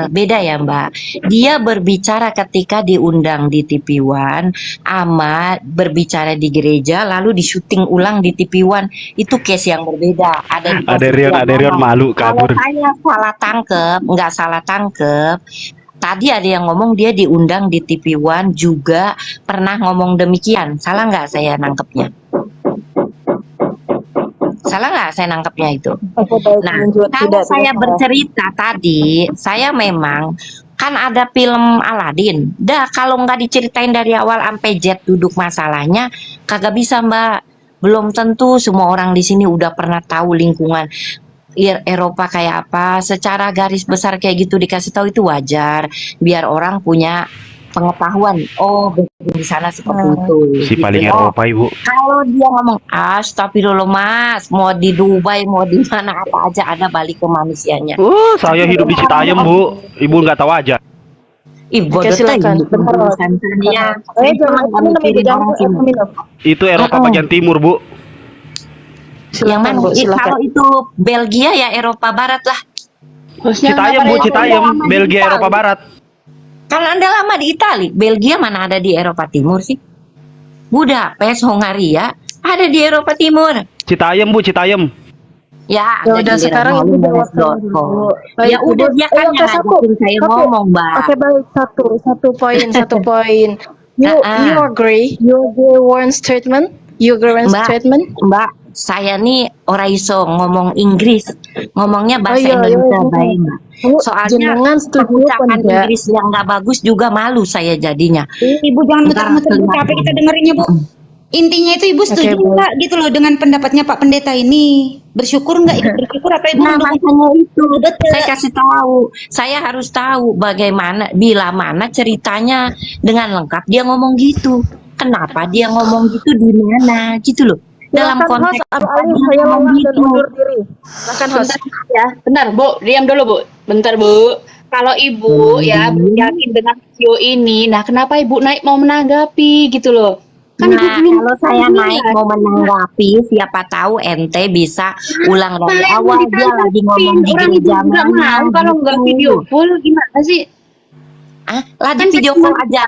beda ya Mbak. Dia berbicara ketika diundang di TV One, sama berbicara di gereja lalu di syuting ulang di TV One. Itu case yang berbeda. Ada di posisi yang Aderion mana. malu Kalau kabur. saya nggak salah tangkep. Tadi ada yang ngomong dia diundang di TV One juga pernah ngomong demikian. Salah nggak saya nangkepnya? Salah nggak saya nangkepnya itu? Nah, kalau saya bercerita tadi, saya memang kan ada film Aladin. Dah kalau nggak diceritain dari awal sampai Z duduk masalahnya, kagak bisa Mbak. Belum tentu semua orang di sini udah pernah tahu lingkungan Eropa kayak apa. Secara garis besar kayak gitu dikasih tahu itu wajar, biar orang punya pengetahuan. Oh, di sana seperti itu. Si gitu. paling Oh, Eropa ibu. kalau dia ngomong, astagfirullah mas, mau di Dubai, mau di mana apa aja, ada balik ke manusianya. Saya hidup di Citayam bu. Ibu nggak tahu aja. Ih, Oke, bodoh tuh, silakan. bukan Bentar, Mas. urusan saya. Jangan Nggak ini mikirin jangan orang sini. minum. Itu Eropa Mm-mm. bagian timur bu. Yang Silakan, mana? Bu, silakan. Kalau itu Belgia ya Eropa Barat lah. Bosnya Citayam bu, ngapain? Citayam, Belgia Eropa Barat. Kalau Anda lama di Itali, Belgia mana ada di Eropa Timur sih? Budapest, Hongaria, ada di Eropa Timur. Citayam bu, Citayam. Ya, Ya ada udah di sekarang Halu Ibu jawab Menes.com. dulu. Ya Baik, udah Ibu. dia kan Oke, yang satu. ngajakin saya Oke. ngomong, Mbak. Oke, baik, satu poin. You Ah. you agree one statement? You agree one Mbak, statement? Mbak, saya nih ora iso ngomong Inggris, ngomongnya bahasa iya, Indonesia iya. baik, Mbak. Bu, Soalnya jenengan setuju pengucapan apa enggak? Inggris yang nggak bagus juga malu saya jadinya. Ibu jangan Ntar muter-muter Bu, capek kita dengerinnya Bu. Intinya itu Ibu setuju Oke, Bu. nggak gitu loh dengan pendapatnya Pak Pendeta ini? Bersyukur nggak Ibu? Bersyukur apa Ibu Nah, mendukung? makanya itu Betul. saya kasih tahu. Saya harus tahu bagaimana, bila mana ceritanya dengan lengkap dia ngomong gitu. Kenapa dia ngomong gitu, di mana gitu loh. Dalam Silakan, konteks host, apa alih dia saya ngomong lelah dan gitu. undur diri. Silakan, host. Bentar ya, bentar Bu, diam dulu Bu. Bentar Bu. Kalau Ibu ya yakin dengan video ini, nah kenapa Ibu naik mau menanggapi gitu loh? Kan Ibu Nah, belum kalau saya tahu naik kan? mau menanggapi, siapa tahu ente bisa ulang dari Ngapain awal. mau Dia lagi ditanggapin? ngomong di Orang Ibu gereja nggak mana mau kalau nggak gitu. video full gimana sih? Ah, lagi Kan video saya call cuma- aja.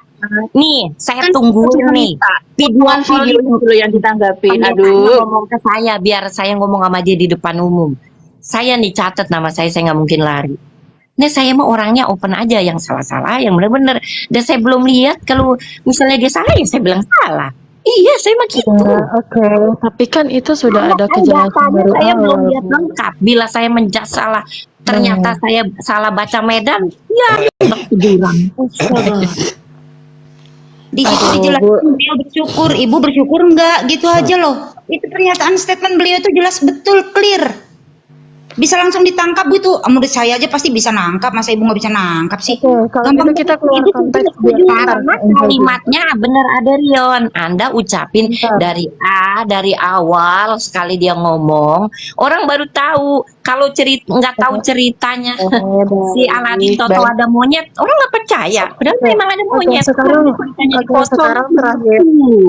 Nih, saya Kan tungguin cuma nih. minta Video potongan call video itu. itu loh yang ditanggapin. Pendetanya Aduh. ngomong ke saya biar saya ngomong sama dia di depan umum. Saya nih catat nama saya nggak mungkin lari. Nah, saya mah orangnya open aja, yang salah-salah, yang benar-benar. Dan saya belum lihat kalau misalnya dia salah ya saya bilang salah. Iya, saya mah gitu. Ya, oke. Tapi kan itu sudah Karena ada kan kejelasan datanya dari saya belum awal. lihat lengkap. Bila saya menjas salah, ternyata saya salah baca Medan, ya ke jurang. Di situ Aduh, dijelasin beliau bersyukur, Ibu bersyukur nggak gitu aja loh. Itu pernyataan statement beliau itu jelas betul clear. Bisa langsung ditangkap Bu itu. Menurut saya aja pasti bisa nangkap, masa Ibu nggak bisa nangkap sih? Oke, kalau Gampang gitu kita keluar itu konteks setuju. biar Karena kalimatnya bener ada Rion. Anda ucapin Bentar. dari awal sekali dia ngomong, orang baru tahu. Kalau nggak tahu ceritanya si Aladin Toto ada monyet, orang nggak percaya. Padahal memang ada monyet. sekarang- Ceritanya oke, dipotong. sekarang terakhir.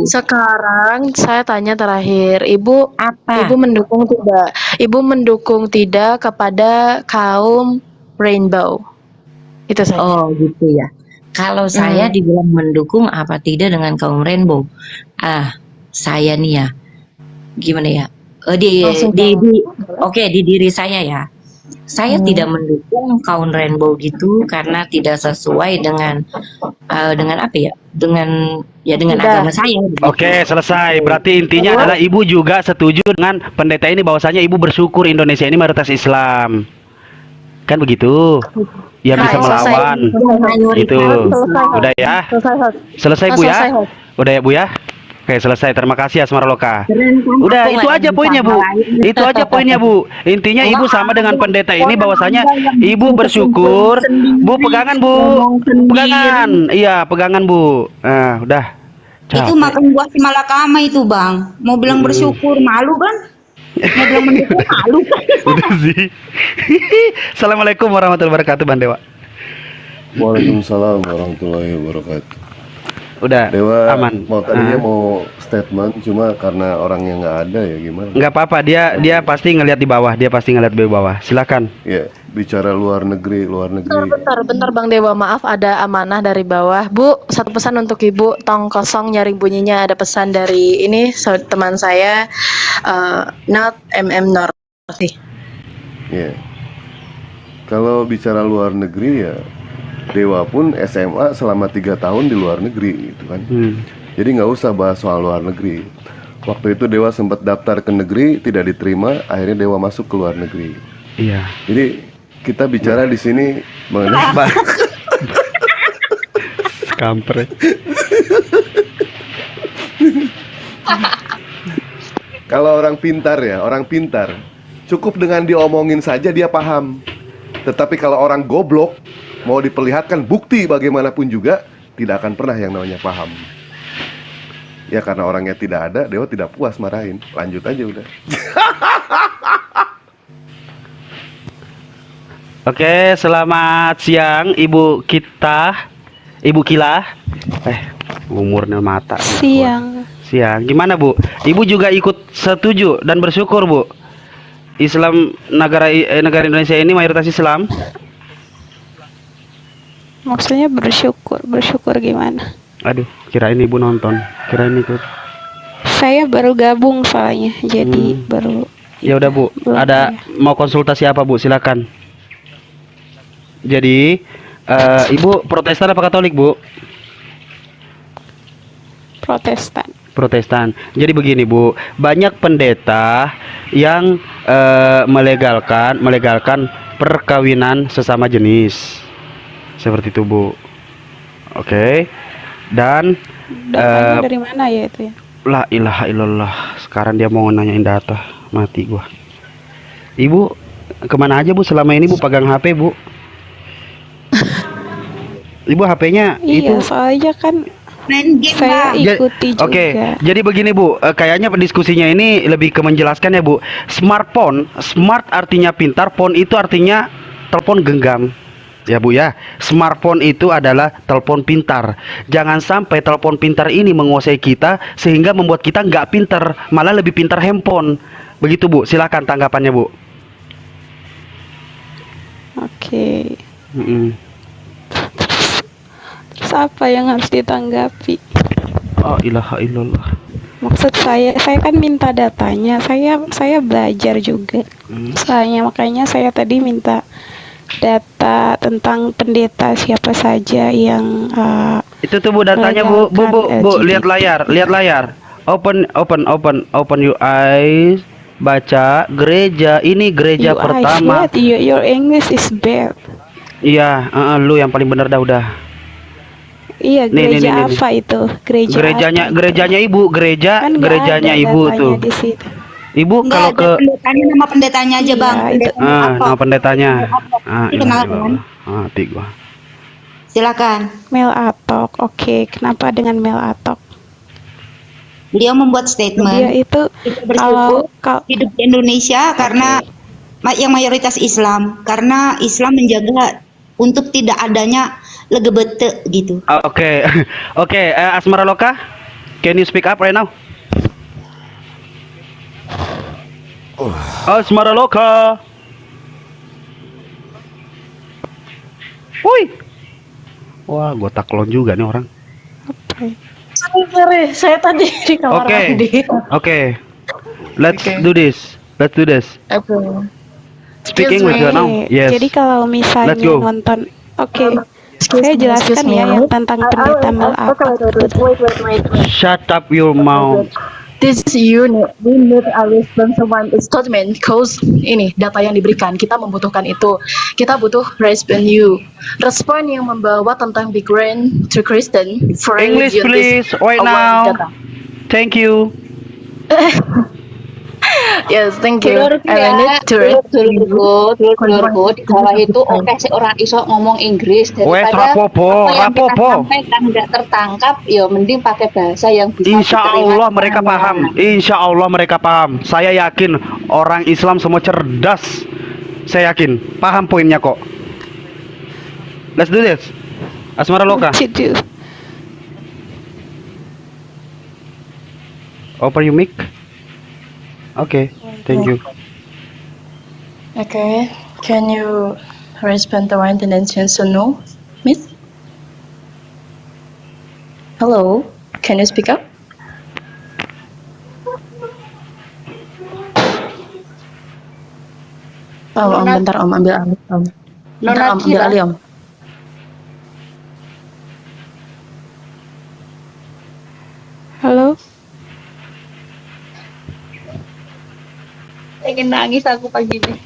Sekarang saya tanya terakhir, Ibu Apa? Ibu mendukung tidak? Ibu mendukung tidak kepada kaum rainbow? Itu saja. Oh gitu ya. Kalau saya dibilang mendukung apa tidak dengan kaum rainbow, saya nih ya, gimana ya? Langsung Oke, di diri saya ya. Saya tidak mendukung kaum rainbow gitu karena tidak sesuai dengan apa ya? Dengan Tidak. agama saya. gitu. Oke, selesai. Berarti intinya adalah ibu juga setuju dengan pendeta ini bahwasanya ibu bersyukur Indonesia ini mayoritas Islam. Kan begitu? Yang bisa Selesai. melawan. Mayoritas Itu. Selesai. Udah ya? Selesai, host. Selesai Bu Selesai, ya? host. Udah ya Bu ya? Oke, selesai. Terima kasih Asmara Loka. Keren kan? Udah, Aku itu nggak aja bisa poinnya Bu. ngalahin. Itu aja poinnya Bu. Intinya ibu sama dengan pendeta ini bahwasanya ibu bersyukur. Bu, pegangan Bu. Pegangan. Iya, pegangan Bu. Nah, udah. Itu Capek. makan buah si malakama itu Bang. Mau bilang bersyukur, malu kan? Mau bilang mendukung, malu kan? Udah sih. Assalamualaikum warahmatullahi wabarakatuh, Bang Dewa. Waalaikumsalam warahmatullahi wabarakatuh. Udah Dewa aman. tadinya mau statement, cuma karena orangnya nggak ada ya gimana? Nggak apa-apa, dia pasti ngelihat di bawah, dia pasti ngelihat di bawah. Silakan. Ya bicara luar negeri. Bentar, Bang Dewa, maaf ada amanah dari bawah. Bu, satu pesan untuk Ibu, tong kosong nyaring bunyinya, ada pesan dari ini teman saya, not North. Ya. Kalau bicara luar negeri ya, Dewa pun SMA selama 3 tahun di luar negeri gitu kan. Jadi nggak usah bahas soal luar negeri. Waktu itu Dewa sempat daftar ke negeri, tidak diterima, akhirnya Dewa masuk ke luar negeri. Iya. Jadi kita bicara di sini mengenai Kampret. kalau orang pintar ya, orang pintar cukup dengan diomongin saja dia paham. Tetapi kalau orang goblok mau diperlihatkan bukti bagaimanapun juga, tidak akan pernah yang namanya paham. Ya karena orangnya tidak ada, Dewa tidak puas marahin. Lanjut aja udah. Oke, selamat siang Ibu kita, Ibu Kila. Umurnya mata. Siang. Siang. Gimana Bu? Ibu juga ikut setuju dan bersyukur Bu. Islam negara Indonesia ini mayoritas Islam. Maksudnya bersyukur gimana? Aduh, kirain Ibu nonton, kirain ikut. Saya baru gabung soalnya, jadi baru. Ya udah Bu, Belum ada mau konsultasi apa Bu? Silakan. Jadi, Ibu Protestan apa Katolik Bu? Protestan. Protestan. Jadi begini Bu, banyak pendeta yang melegalkan perkawinan sesama jenis, seperti itu Bu. Oke. Dan Datanya dari mana ya itu ya? la ilaha illallah. Sekarang dia mau nanyain data, mati gua. Ibu kemana aja Bu selama ini Bu pegang HP Bu? Ibu HP-nya Iya, itu soalnya kan Main game, saya Bang. ikuti juga. Oke, jadi begini Bu, kayaknya diskusinya ini lebih ke menjelaskan ya Bu. Smartphone, smart artinya pintar, phone itu artinya telepon genggam. Ya Bu ya, smartphone itu adalah telepon pintar. Jangan sampai telepon pintar ini menguasai kita sehingga membuat kita nggak pintar, malah lebih pintar handphone. Begitu Bu, silakan tanggapannya Bu. Oke. Mm-mm. Terus apa yang harus ditanggapi? Oh ilaha illallah. Maksud saya kan minta datanya. Saya belajar juga. Soalnya makanya saya tadi minta data tentang pendeta siapa saja yang Itu tuh Bu datanya Bu, lihat layar. Open your eyes. Baca gereja, ini gereja you pertama. your English is bad. Iya, lu yang paling bener dah udah. Iya, Nih, gereja nih. apa itu? Gerejanya Ibu, Kan nggak gerejanya ada Ibu datanya tuh. di situ. Ibu Enggak kalau ada ke pendetanya, nama pendetanya aja, Bang. Iya, itu. Pendetanya apa? nama pendetanya. Ini kenal kan? Mati gua. Silakan. Mel Atok. Oke, kenapa dengan Mel Atok? Beliau membuat Dia statement itu kita bersyukur hidup di Indonesia karena yang mayoritas Islam, karena Islam menjaga untuk tidak adanya LGBT gitu. Oke. Oke, Asmara Loka, can you speak up right now? Asmara Loka. Woi. Wah, gua taklon juga nih orang. Sorry, saya tadi di kamar Oke. mandi. Oke. Let's do this. Oke. Speak English Oke, now. Yes. jadi kalau misalnya Let's go. nonton, saya jelaskan ya yang tentang pendeta Mel Atok. Wait. Shut up your mouth. This unit, we need a response one statement because ini data yang diberikan kita membutuhkan itu. Kita butuh respon you. Respon yang membawa tentang background to Kristen. For English religion, please, this right our now. data. Thank you. Yes, thank you. Dulurku I ya, need to read dulurku di bawah itu oke sih orang iso ngomong Inggris Wes, daripada rapopo, apa yang kita rapopo. sampaikan nggak tertangkap, ya mending pakai bahasa yang bisa Insya diterima Allah semuanya. mereka paham. Insya Allah mereka paham. Saya yakin orang Islam semua cerdas. Saya yakin paham poinnya kok. Let's do this. Asmara Loka. Gitu. Open your mic. Okay, thank you. Okay, can you respond to one intentions or no, Miss? Hello, can you speak up? Om, bentar Om, ambil alih Om. Bentar Om, ambil alih Om. Halo, Pengen nangis aku pagi ini.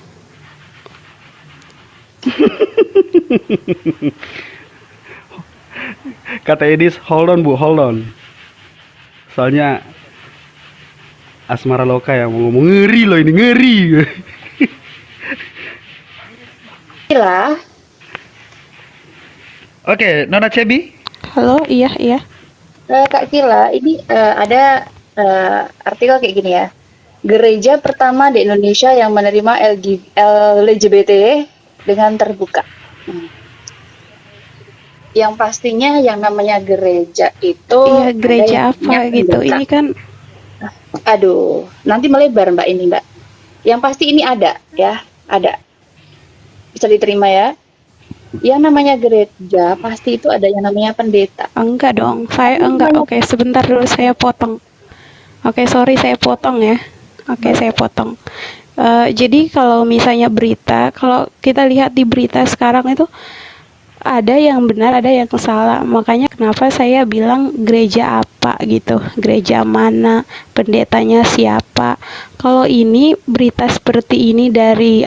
Kata Edis, hold on Bu, hold on. Soalnya Asmara Loka yang mau ngomong ngeri loh ini, ngeri. Gila. Oke, Nona Cebi. Halo, iya, iya. Kak Kila, ini ada artikel kayak gini ya. Gereja pertama di Indonesia yang menerima LGBT dengan terbuka. Hmm. Yang pastinya yang namanya gereja itu Iya, ada gereja yang apa namanya gitu. pendeta. Ini kan Aduh, nanti melebar Mbak ini Mbak. Yang pasti ini ada ya, ada. Bisa diterima ya. Yang namanya gereja pasti itu ada yang namanya pendeta. enggak dong. Saya enggak. Oke, sebentar dulu saya potong. Oke, sorry saya potong ya. Oke, saya potong. Jadi kalau misalnya berita, kalau kita lihat di berita sekarang itu ada yang benar, ada yang salah. Makanya kenapa saya bilang gereja apa gitu, gereja mana, pendetanya siapa. Kalau ini berita seperti ini dari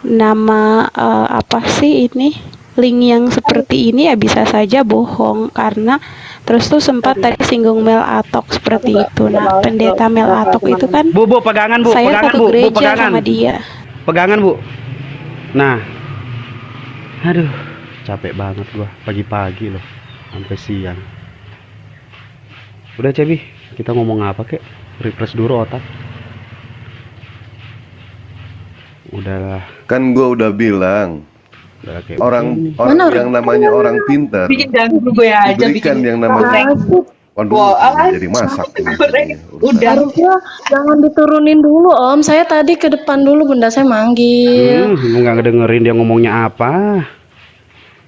nama apa sih ini? Link yang seperti ini ya bisa saja bohong karena terus tuh sempat tadi singgung Mel Atok seperti itu. Nah, pendeta Mel Atok itu kan Bu, pegangan Bu, saya pegangan satu Bu, gereja pegangan. sama dia. Pegangan Bu. Nah, aduh, capek banget gua pagi-pagi loh, sampai siang. Udah Cebi, kita ngomong apa kek? Refresh dulu otak. Udahlah, Kan gue udah bilang udah kayak orang Mana yang namanya orang pintar ganggu gue aja diberikan yang namanya waduh jadi masak ini. Udah Harusnya jangan diturunin dulu Om. Saya tadi ke depan dulu, bunda saya manggil. lu nggak ngedengerin dia ngomongnya apa?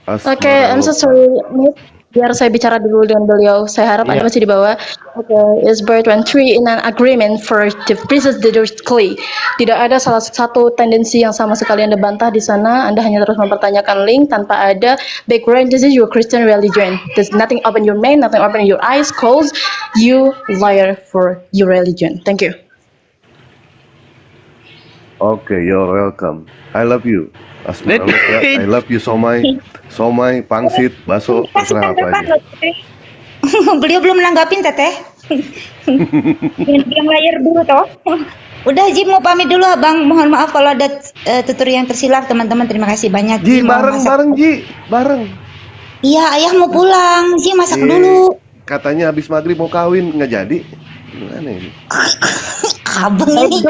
Oke, I'm so sorry, Miss. Biar saya bicara dulu dengan beliau. Saya harap Anda Iya. masih di bawah. Oke, is bird when three in an agreement for the pieces directly. Tidak ada salah satu tendensi yang sama sekali Anda bantah di sana. Anda hanya terus mempertanyakan link tanpa ada background. This is your Christian religion. There's nothing open your mind, nothing open your eyes. Calls you liar for your religion. Thank you. Oke, you're welcome. I love you. Asma'alaikum. I love you somai, pangsit, bakso, terserah apa aja. Beliau belum nanggapin teteh. Yang layar dulu toh. Udah Ji mau pamit dulu Abang. Mohon maaf kalau ada tutur yang tersilap teman-teman. Terima kasih banyak. Ji, mau masak. bareng Ji, bareng. Iya ayah mau pulang. Ji masak dulu. Katanya habis maghrib mau kawin, nggak jadi. Gimana ini? Abang ini.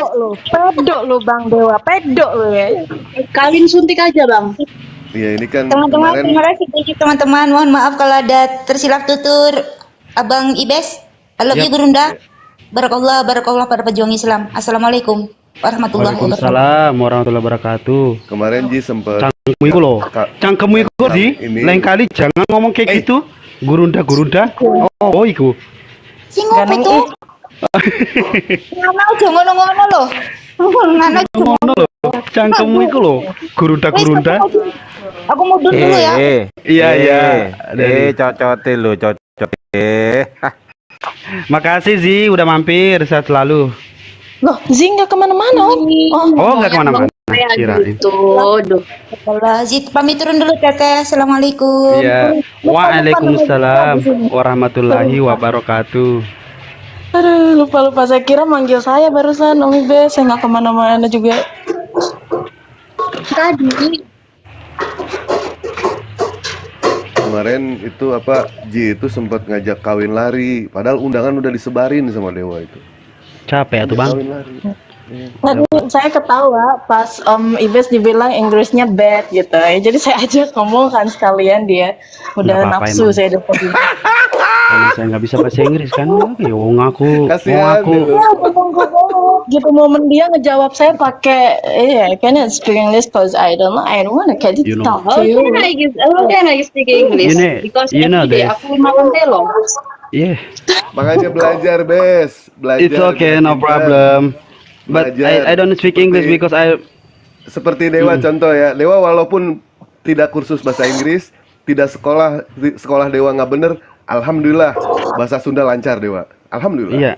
Pedok lu Bang Dewa, pedok lu ya. Kawin suntik aja Bang. Iya ini kan Teman-teman kemarin terima kasih banyak teman-teman. Mohon maaf kalau ada tersilap tutur. Abang Ibes. I love you Gurunda. Barakallah pada pejuang Islam. Assalamualaikum warahmatullahi wabarakatuh. Waalaikumsalam warahmatullahi wabarakatuh. kemarin Ji sempet Cangkemmu itu loh, cangkemmu itu sih. Ini- Lain kali jangan ngomong kayak gitu. Gurunda. Oh, iku. Sing ngopo itu? Ngana aja ngono-ngono loh. Ngana aja. Ngono loh, cangkemmu itu loh. Gurunda. Aku mundur dulu ya. Iya. Cocote lo, cocote. Makasih Zi, udah mampir. Sehat selalu. Loh, Zing nggak kemana-mana Om. Oh, nggak kemana-mana. Kirain. Allah, Zid pamit turun dulu teteh. Assalamualaikum. Iya. Waalaikumsalam warahmatullahi wabarakatuh. Aduh, lupa. Saya kira manggil saya barusan Om Ibes. Saya nggak kemana-mana juga. Tadi kemarin itu apa Ji itu sempat ngajak kawin lari, padahal undangan udah disebarin sama Dewa itu. Capek tuh Bang. Kawin lari. Tadi saya ketawa pas Om Ibes dibilang Inggrisnya bad gitu ya. Jadi saya ajak ngomong kan sekalian dia udah Nggak apa-apa, nafsu emang. saya dapat. Karena saya nggak bisa bahasa Inggris kan. Ya wong aku. Kasihan dulu. Ya, gitu momen dia ngejawab saya pakai can you speak English cause I don't wanna get it You know. talk to you. how can I speak English? Because You know every day this. aku makan telo. Yeah. Makanya belajar, Bes. Belajar. It's okay, no Belajar. problem. But Belajar. I don't speak English because I Seperti Dewa contoh ya. Dewa walaupun tidak kursus bahasa Inggris, tidak sekolah Dewa nggak bener, alhamdulillah bahasa Sunda lancar Dewa. Alhamdulillah. iya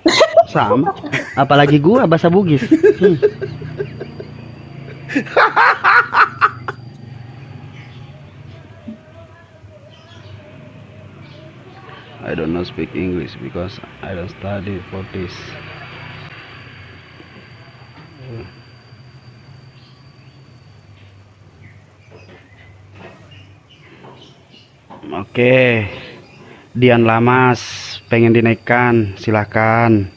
sama. Apalagi gua bahasa Bugis. I don't know speak English because I don't study for this. Oke, Dian Lamas pengen dinaikkan, silakan.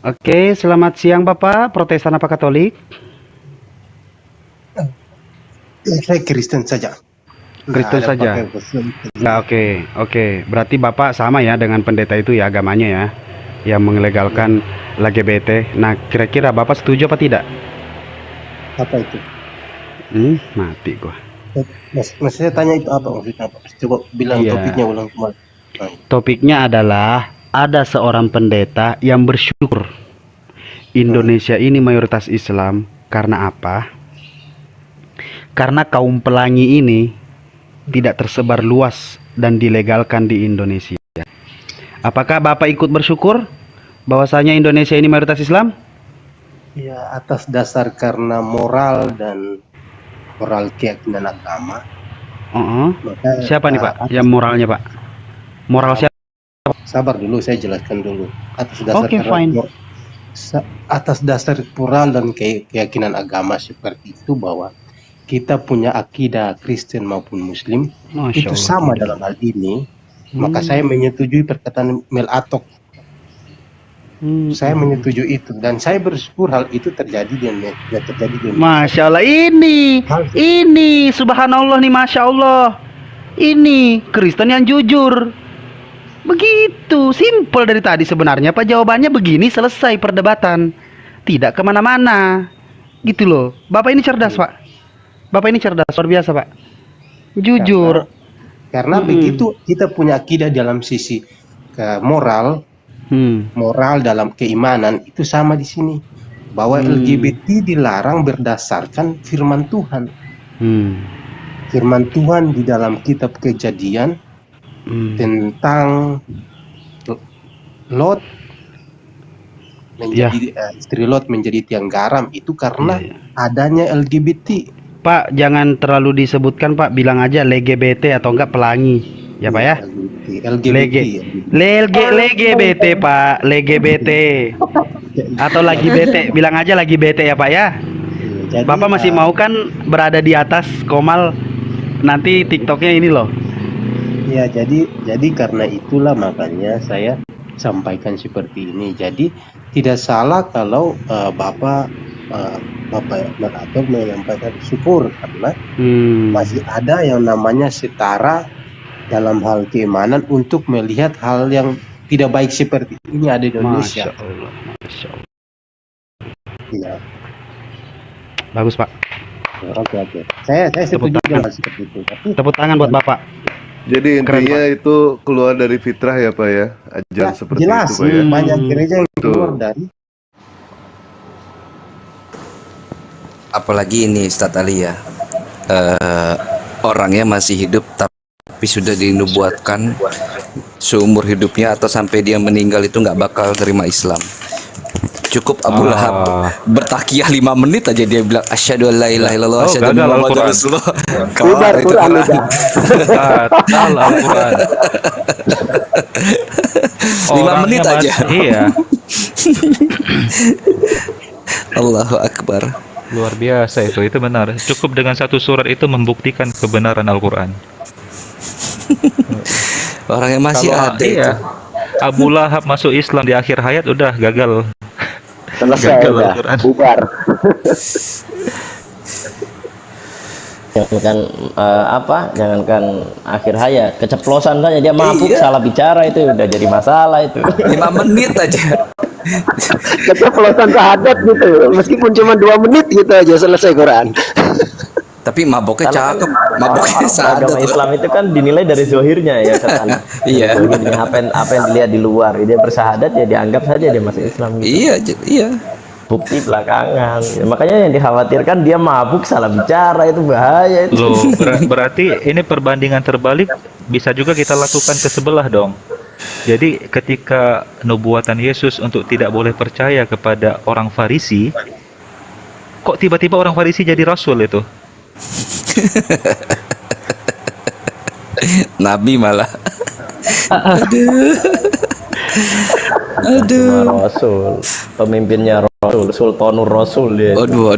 Oke, selamat siang Bapak. Protestan apa Katolik? Saya Kristen saja. Kristen saja. Ya, oke. Berarti Bapak sama ya dengan pendeta itu ya, agamanya ya, yang melegalkan LGBT. Nah, kira-kira Bapak setuju apa tidak? Apa itu? Mati gua. Mas saya tanya itu apa maksudnya apa? Coba bilang Iya. topiknya ulang kembali. Topiknya adalah ada seorang pendeta yang bersyukur Indonesia ini mayoritas Islam. Karena apa? Karena kaum pelangi ini tidak tersebar luas dan dilegalkan di Indonesia. Apakah Bapak ikut bersyukur bahwasanya Indonesia ini mayoritas Islam? Ya, atas dasar karena moral dan moral keyakinan agama. Maka, Siapa nih Pak? Yang moralnya Pak? Moral siapa? Sabar dulu, saya jelaskan dulu. Atas dasar Oke, fine. atas dasar moral dan keyakinan agama seperti itu, bahwa kita punya akidah Kristen maupun Muslim Masya itu Allah. sama dalam hal ini. Maka saya menyetujui perkataan Mel Atok. Saya menyetujui itu dan saya bersyukur hal itu terjadi di Masya Allah, ini subhanallah nih, Masya Allah, ini Kristen yang jujur. Begitu simple dari tadi sebenarnya Pak, jawabannya begini, selesai perdebatan, tidak kemana-mana gitu loh. Bapak ini cerdas Pak, Bapak ini cerdas luar biasa Pak, jujur. Karena begitu kita punya akidah dalam sisi moral, moral dalam keimanan itu sama di sini, bahwa LGBT dilarang berdasarkan firman Tuhan. Firman Tuhan di dalam kitab Kejadian tentang Lot menjadi istri Lot menjadi tiang garam itu karena adanya LGBT. Pak, jangan terlalu disebutkan Pak, bilang aja LGBT atau enggak pelangi ya Pak ya. LGBT Pak, LGBT atau lagi bete, bilang aja lagi bete ya Pak ya. Bapak masih mau kan berada di atas Komal nanti TikToknya ini loh. Ya, jadi karena itulah makanya saya sampaikan seperti ini. Jadi tidak salah kalau Bapak Merator menyampaikan syukur karena masih ada yang namanya setara dalam hal keimanan untuk melihat hal yang tidak baik seperti ini ada di Indonesia. Masya Allah, Masya Allah. Ya. Bagus Pak. Oke. Saya setuju dengan seperti itu. Tepuk tangan buat Bapak. Jadi intinya itu keluar dari fitrah ya Pak ya, ajaran seperti jelas, itu Pak ya. banyak gereja yang keluar dari. Apalagi ini Ustadz Ali ya, orangnya masih hidup tapi sudah dinubuatkan seumur hidupnya atau sampai dia meninggal itu nggak bakal terima Islam. Cukup Abu Lahab bertakiyah 5 menit aja dia bilang asyhadu an la ilaha illallah asyhadu anna muhammadar rasulullah. Keluar itu Quran. Al-Quran. 5 menit aja. Iya. Allahu Akbar. Luar biasa itu benar. Cukup dengan satu surat itu membuktikan kebenaran Al-Quran. Orang yang masih Kalau, ada itu. Abu Lahab masuk Islam di akhir hayat udah gagal. Selesai udah, bubar. Jangankan akhir hayat, keceplosan saja dia mabuk salah bicara itu udah jadi masalah itu. 5 menit aja. Keceplosan syahadat gitu, meskipun cuma 2 menit gitu aja selesai Quran. Tapi maboknya cakep, maboknya sadar. Agama Islam itu kan dinilai dari zohirnya ya kan. Iya. Apa yang dilihat di luar, dia bersahadat ya dianggap saja dia masuk Islam gitu. Iya. Bukti belakangan. Ya, makanya yang dikhawatirkan dia mabuk salah bicara itu bahaya itu. Loh, berarti ini perbandingan terbalik bisa juga kita lakukan ke sebelah dong. Jadi ketika nubuatan Yesus untuk tidak boleh percaya kepada orang Farisi, kok tiba-tiba orang Farisi jadi rasul itu? Nabi malah. Aduh. Rasul, pemimpinnya Rasul Rasul, Sultanur Rasul dia. Aduh.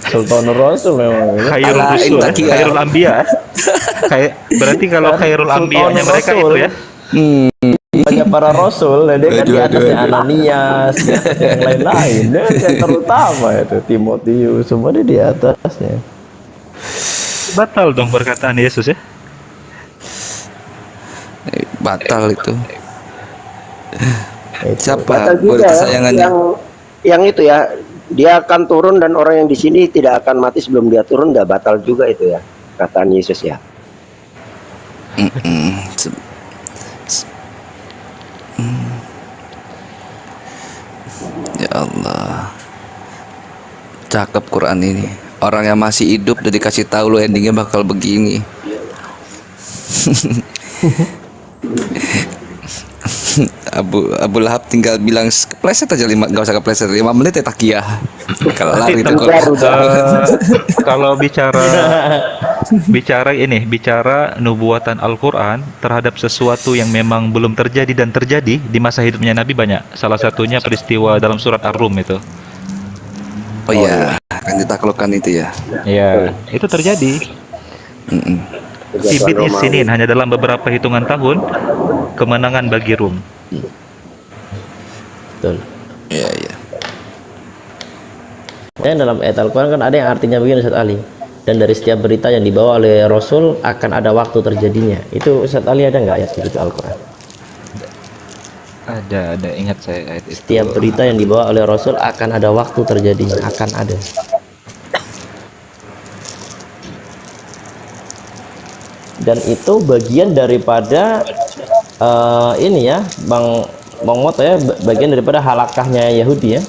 Sultanur Rasul memang. Khairul Ala Rusul, Intakia. Khairul Anbiya. Kayak berarti kalau Khairul Anbiyanya Sultanur mereka Rasul. itu ya. Banyak para rasul, dia kan di Aduh, atasnya Ananias, di atasnya yang lain-lain. Dia yang terutama itu Timotius, semua dia di atasnya. Batal dong perkataan Yesus ya. Batal itu. Siapa Batal murid juga ya, kesayangannya? yang itu ya, dia akan turun dan orang yang di sini tidak akan mati sebelum dia turun, udah batal juga itu ya, kataan Yesus ya. Ya Allah, cakep Quran ini. Orang yang masih hidup udah dikasih tahu lo endingnya bakal begini. Abu Lahab tinggal bilang kepleset aja, nggak usah kepleset 5 menit ya takiyah. Kalau lari itu Kalau bicara nubuatan Al-Quran terhadap sesuatu yang memang belum terjadi dan terjadi di masa hidupnya Nabi banyak. Salah satunya peristiwa dalam surat Ar-Rum itu. Oh iya, akan ditaklukkan itu ya. Iya, itu terjadi. Tibit Sinin hanya dalam beberapa hitungan tahun kemenangan bagi Rum. Betul. Iya. Dan dalam ayat Al-Quran kan ada yang artinya begini Ustaz Ali. Dan dari setiap berita yang dibawa oleh Rasul akan ada waktu terjadinya. Itu Ustaz Ali ada nggak ayat itu Al-Quran? Ada ingat saya ayat itu. Setiap berita yang dibawa oleh Rasul akan ada waktu terjadinya, akan ada. Dan itu bagian daripada ini ya, Bang Moto ya, bagian daripada halakahnya Yahudi ya.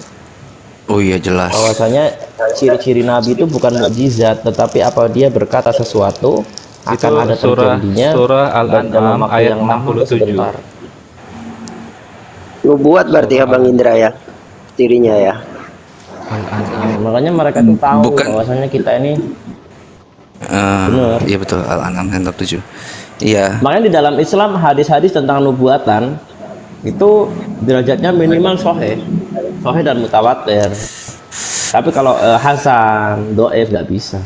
Oh iya jelas. Bahwasanya ciri-ciri Nabi itu bukan mukjizat, tetapi apa dia berkata sesuatu akan Itu ada terjadinya. surah dan dalam Al-An'am waktu ayat yang lama 67. sebentar. Nubuat berarti ya Bang Indra ya, cirinya ya. Makanya mereka tuh tahu Bukan. bahwasanya kita ini benar. Iya betul, Al-An'am 67. Iya. Makanya di dalam Islam hadis-hadis tentang nubuatan itu derajatnya minimal sahih dan mutawatir. Tapi kalau hasan, doif nggak bisa.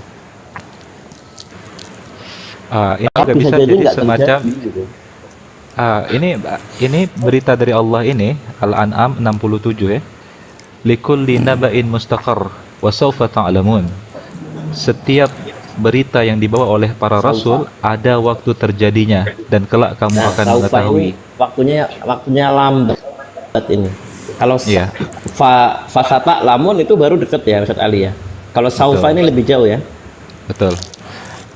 Ini juga bisa jadi jadi nggak semacam terjadi, gitu. ini berita dari Allah ini Al-An'am 67 ya. Likulli naba'in mustaqar wa sawfa ta'lamun. Setiap berita yang dibawa oleh para rasul ada waktu terjadinya dan kelak kamu akan Saufa mengetahui. ini waktunya lambat ini. Kalau Iya. fasata lamun itu baru deket ya Ustaz Ali ya. Kalau saufa Betul. ini lebih jauh ya. Betul.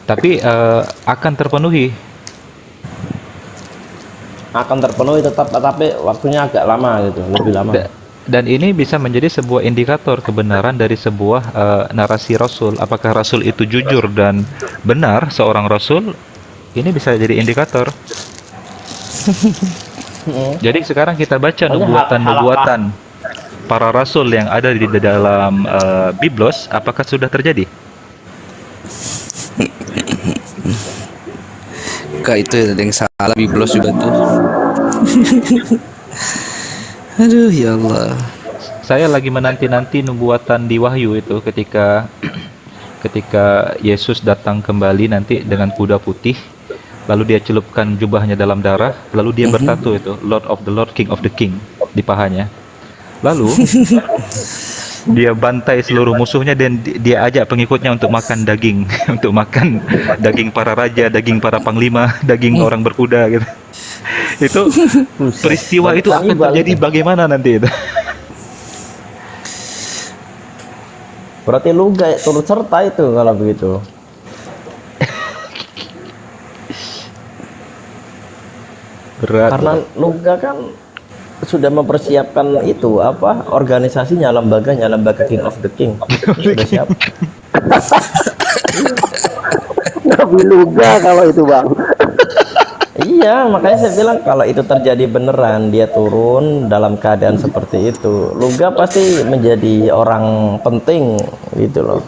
Tapi akan terpenuhi. Akan terpenuhi tetap, tetapi waktunya agak lama gitu, lebih lama. Dan ini bisa menjadi sebuah indikator kebenaran dari sebuah narasi Rasul. Apakah Rasul itu jujur dan benar seorang Rasul? Ini bisa jadi indikator. Jadi sekarang kita baca nubuatan-nubuatan para Rasul yang ada di dalam Biblos, apakah sudah terjadi? Kak itu ada yang salah Biblos juga tuh. Aduh ya Allah. Saya lagi menanti-nanti nubuatan di Wahyu itu ketika Yesus datang kembali nanti dengan kuda putih, lalu dia celupkan jubahnya dalam darah, lalu dia bertatu itu Lord of the Lord, King of the King di pahanya. Lalu dia bantai seluruh musuhnya dan dia ajak pengikutnya untuk makan daging, untuk makan daging para raja, daging para panglima, daging orang berkuda gitu. Itu peristiwa itu akan terjadi bagaimana nanti itu? Berarti lu gak turut serta itu kalau begitu. Berat. Karena Luga kan sudah mempersiapkan itu apa organisasinya, lembaganya, lembaga King of the King sudah siap. Nabi Luga kalau itu Bang. Iya, makanya saya bilang kalau itu terjadi beneran, dia turun dalam keadaan seperti itu, Luga pasti menjadi orang penting gitu loh.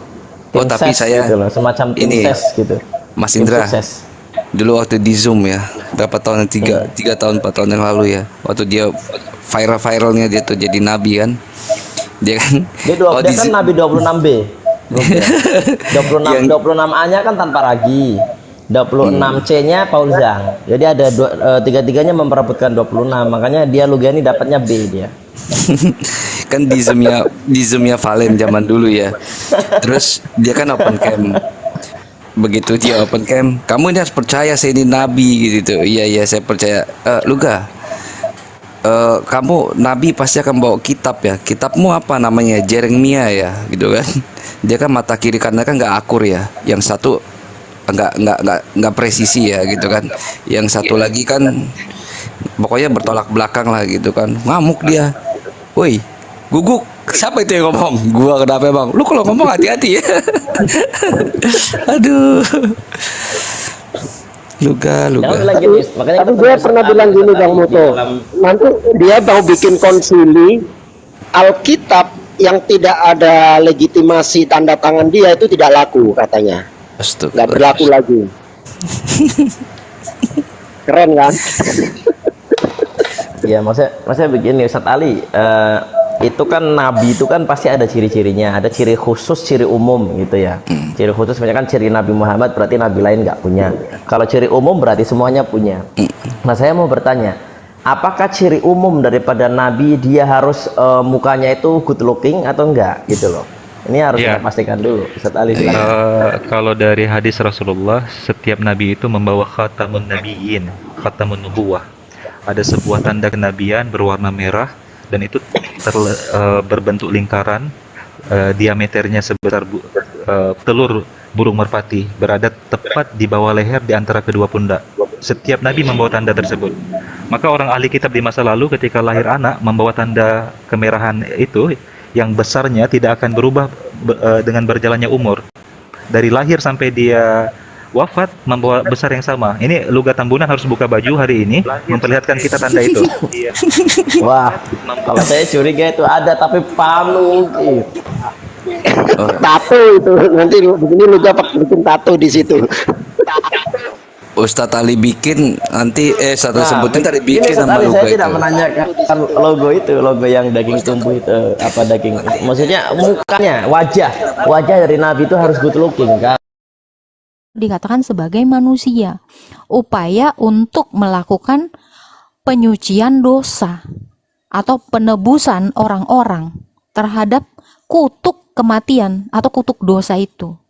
Oh tapi saya gitu loh, semacam tim ini ses gitu. Mas Tim Indra, sukses. dulu waktu di Zoom ya, berapa tahun, 3 tahun 4 tahun yang lalu ya, waktu dia viralnya dia tuh jadi nabi kan, Dia kan oh Dia kan Nabi 26B. 26 yang 26A-nya kan tanpa ragi. 26C-nya Paul Zhang. Jadi ada tiga-tiganya memperebutkan 26. Makanya dia Lugani dapatnya B dia. kan di zoomnya Valen zaman dulu ya. Terus dia kan open cam. Begitu dia open cam, kamu ini harus percaya saya ini nabi gitu. Iya saya percaya. Luga, kamu nabi pasti akan bawa kitab ya. Kitabmu apa namanya? Jeremia ya, gitu kan. Dia kan mata kiri kanan kan nggak akur ya. Yang satu nggak presisi ya gitu kan. Yang satu lagi kan pokoknya bertolak belakang lah gitu kan. Ngamuk dia. Woi, guguk. Siapa itu yang ngomong? Gua kenapa bang? Lu kalau ngomong hati-hati ya. Aduh. Luga. Tapi dia pernah bilang gini Bang Muto, nanti dia mau bikin konsili Alkitab yang tidak ada legitimasi tanda tangan dia itu tidak laku katanya, nggak berlaku lagi. Keren kan? Ya maksudnya begini Ustadz Ali, itu kan nabi itu kan pasti ada ciri-cirinya, ada ciri khusus, ciri umum gitu ya. Ciri khusus misalkan ciri Nabi Muhammad berarti nabi lain nggak punya. Kalau ciri umum berarti semuanya punya. Nah saya mau bertanya, apakah ciri umum daripada nabi dia harus mukanya itu good looking atau enggak gitu loh? Ini harus kita pastikan dulu. Ustadz Ali silakan. Kalau dari hadis Rasulullah, setiap nabi itu membawa khatamun nabiyyin, khatamun nubuwah. Ada sebuah tanda kenabian berwarna merah dan itu berbentuk lingkaran, diameternya sebesar telur burung merpati, berada tepat di bawah leher di antara kedua pundak. Setiap nabi membawa tanda tersebut. Maka orang ahli kitab di masa lalu ketika lahir anak membawa tanda kemerahan itu yang besarnya tidak akan berubah dengan berjalannya umur. Dari lahir sampai dia wafat membawa besar yang sama. Ini Luga Tambunan harus buka baju hari ini memperlihatkan kita tanda itu. Wah, kalau saya curiga itu ada tapi palu gitu. Tato itu nanti begini Luga bikin tato di situ. Ustadz Ali bikin nanti sebutin tadi bikin Ustadz sama Ali, Luga saya itu. tidak menanyakan logo itu, logo yang daging tumbuh itu apa daging. Maksudnya mukanya, wajah dari Nabi itu harus good looking kan. Dikatakan sebagai manusia, upaya untuk melakukan penyucian dosa atau penebusan orang-orang terhadap kutuk kematian atau kutuk dosa itu.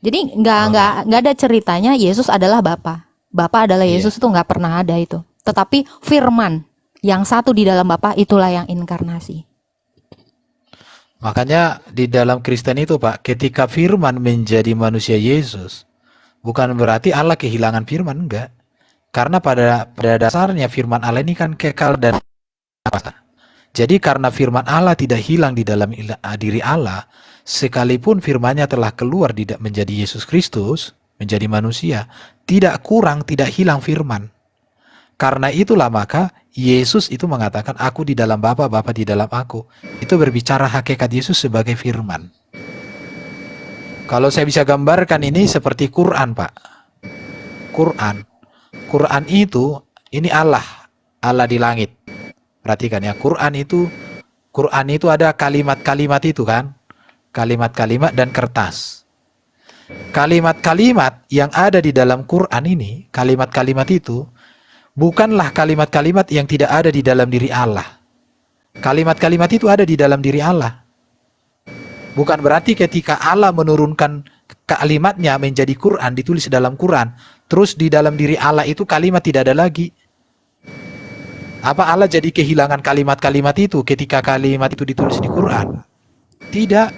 Jadi nggak ada ceritanya Yesus adalah Bapa adalah Yesus, itu nggak pernah ada itu. Tetapi firman yang satu di dalam Bapa itulah yang inkarnasi. Makanya di dalam Kristen itu Pak, ketika firman menjadi manusia Yesus, bukan berarti Allah kehilangan firman, enggak. Karena pada dasarnya firman Allah ini kan kekal dan apa? Jadi karena firman Allah tidak hilang di dalam diri Allah, sekalipun firman-Nya telah keluar menjadi Yesus Kristus, menjadi manusia, tidak kurang, tidak hilang firman. Karena itulah maka Yesus itu mengatakan aku di dalam Bapa, Bapa di dalam aku. Itu berbicara hakikat Yesus sebagai firman. Kalau saya bisa gambarkan ini seperti Quran, Pak. Quran itu ini Allah di langit. Perhatikan ya, Quran itu ada kalimat-kalimat itu kan. Kalimat-kalimat dan kertas. Kalimat-kalimat yang ada di dalam Quran ini, kalimat-kalimat itu bukanlah kalimat-kalimat yang tidak ada di dalam diri Allah. Kalimat-kalimat itu ada di dalam diri Allah. Bukan berarti ketika Allah menurunkan kalimatnya menjadi Quran, ditulis dalam Quran, terus di dalam diri Allah itu kalimat tidak ada lagi. Apa Allah jadi kehilangan kalimat-kalimat itu ketika kalimat itu ditulis di Quran? Tidak.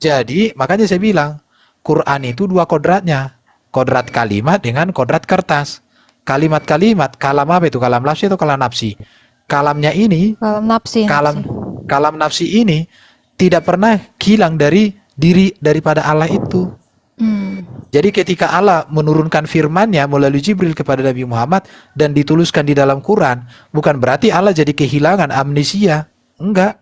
Jadi makanya saya bilang, Quran itu dua kodratnya. Kodrat kalimat dengan kodrat kertas. Kalimat-kalimat, kalam apa itu? Kalam nafsi atau kalam nafsi? Kalamnya ini, kalam nafsi ini tidak pernah hilang dari diri daripada Allah itu. Jadi ketika Allah menurunkan firman-Nya melalui Jibril kepada Nabi Muhammad dan dituliskan di dalam Quran, bukan berarti Allah jadi kehilangan amnesia. Enggak.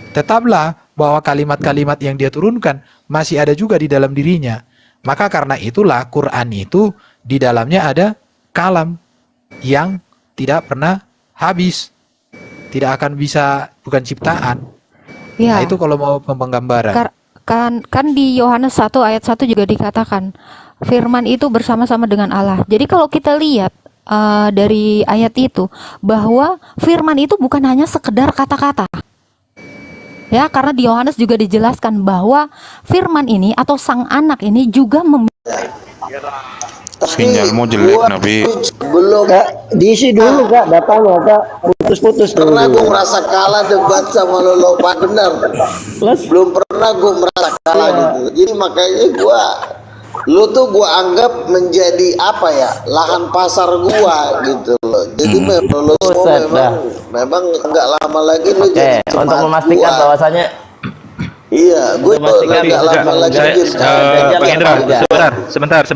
Tetaplah bahwa kalimat-kalimat yang dia turunkan masih ada juga di dalam dirinya. Maka karena itulah Quran itu di dalamnya ada kalam yang tidak pernah habis. tidak akan bisa, bukan ciptaan. Ya. Nah, itu kalau mau penggambaran. Kan di Yohanes 1 ayat 1 juga dikatakan firman itu bersama-sama dengan Allah. Jadi kalau kita lihat dari ayat itu bahwa firman itu bukan hanya sekedar kata-kata. Ya, karena di Yohanes juga dijelaskan bahwa firman ini atau sang anak ini juga Sinyalmu jelek, Nabi. Belum Kak, diisi dulu Kak datanya Kak, putus-putus dulu. Pernah gue merasa kalah debat sama lo Pak, bener. Belum pernah gue merasa kalah gitu. Jadi makanya lu tuh gue anggap menjadi apa ya, lahan pasar gua gitu loh. Jadi memang lo memang nggak lama lagi lu jadi Untuk jemaat memastikan gua. bahwasanya Iya, gue tuh nggak lama lagi jadi Bang Indra, sebentar.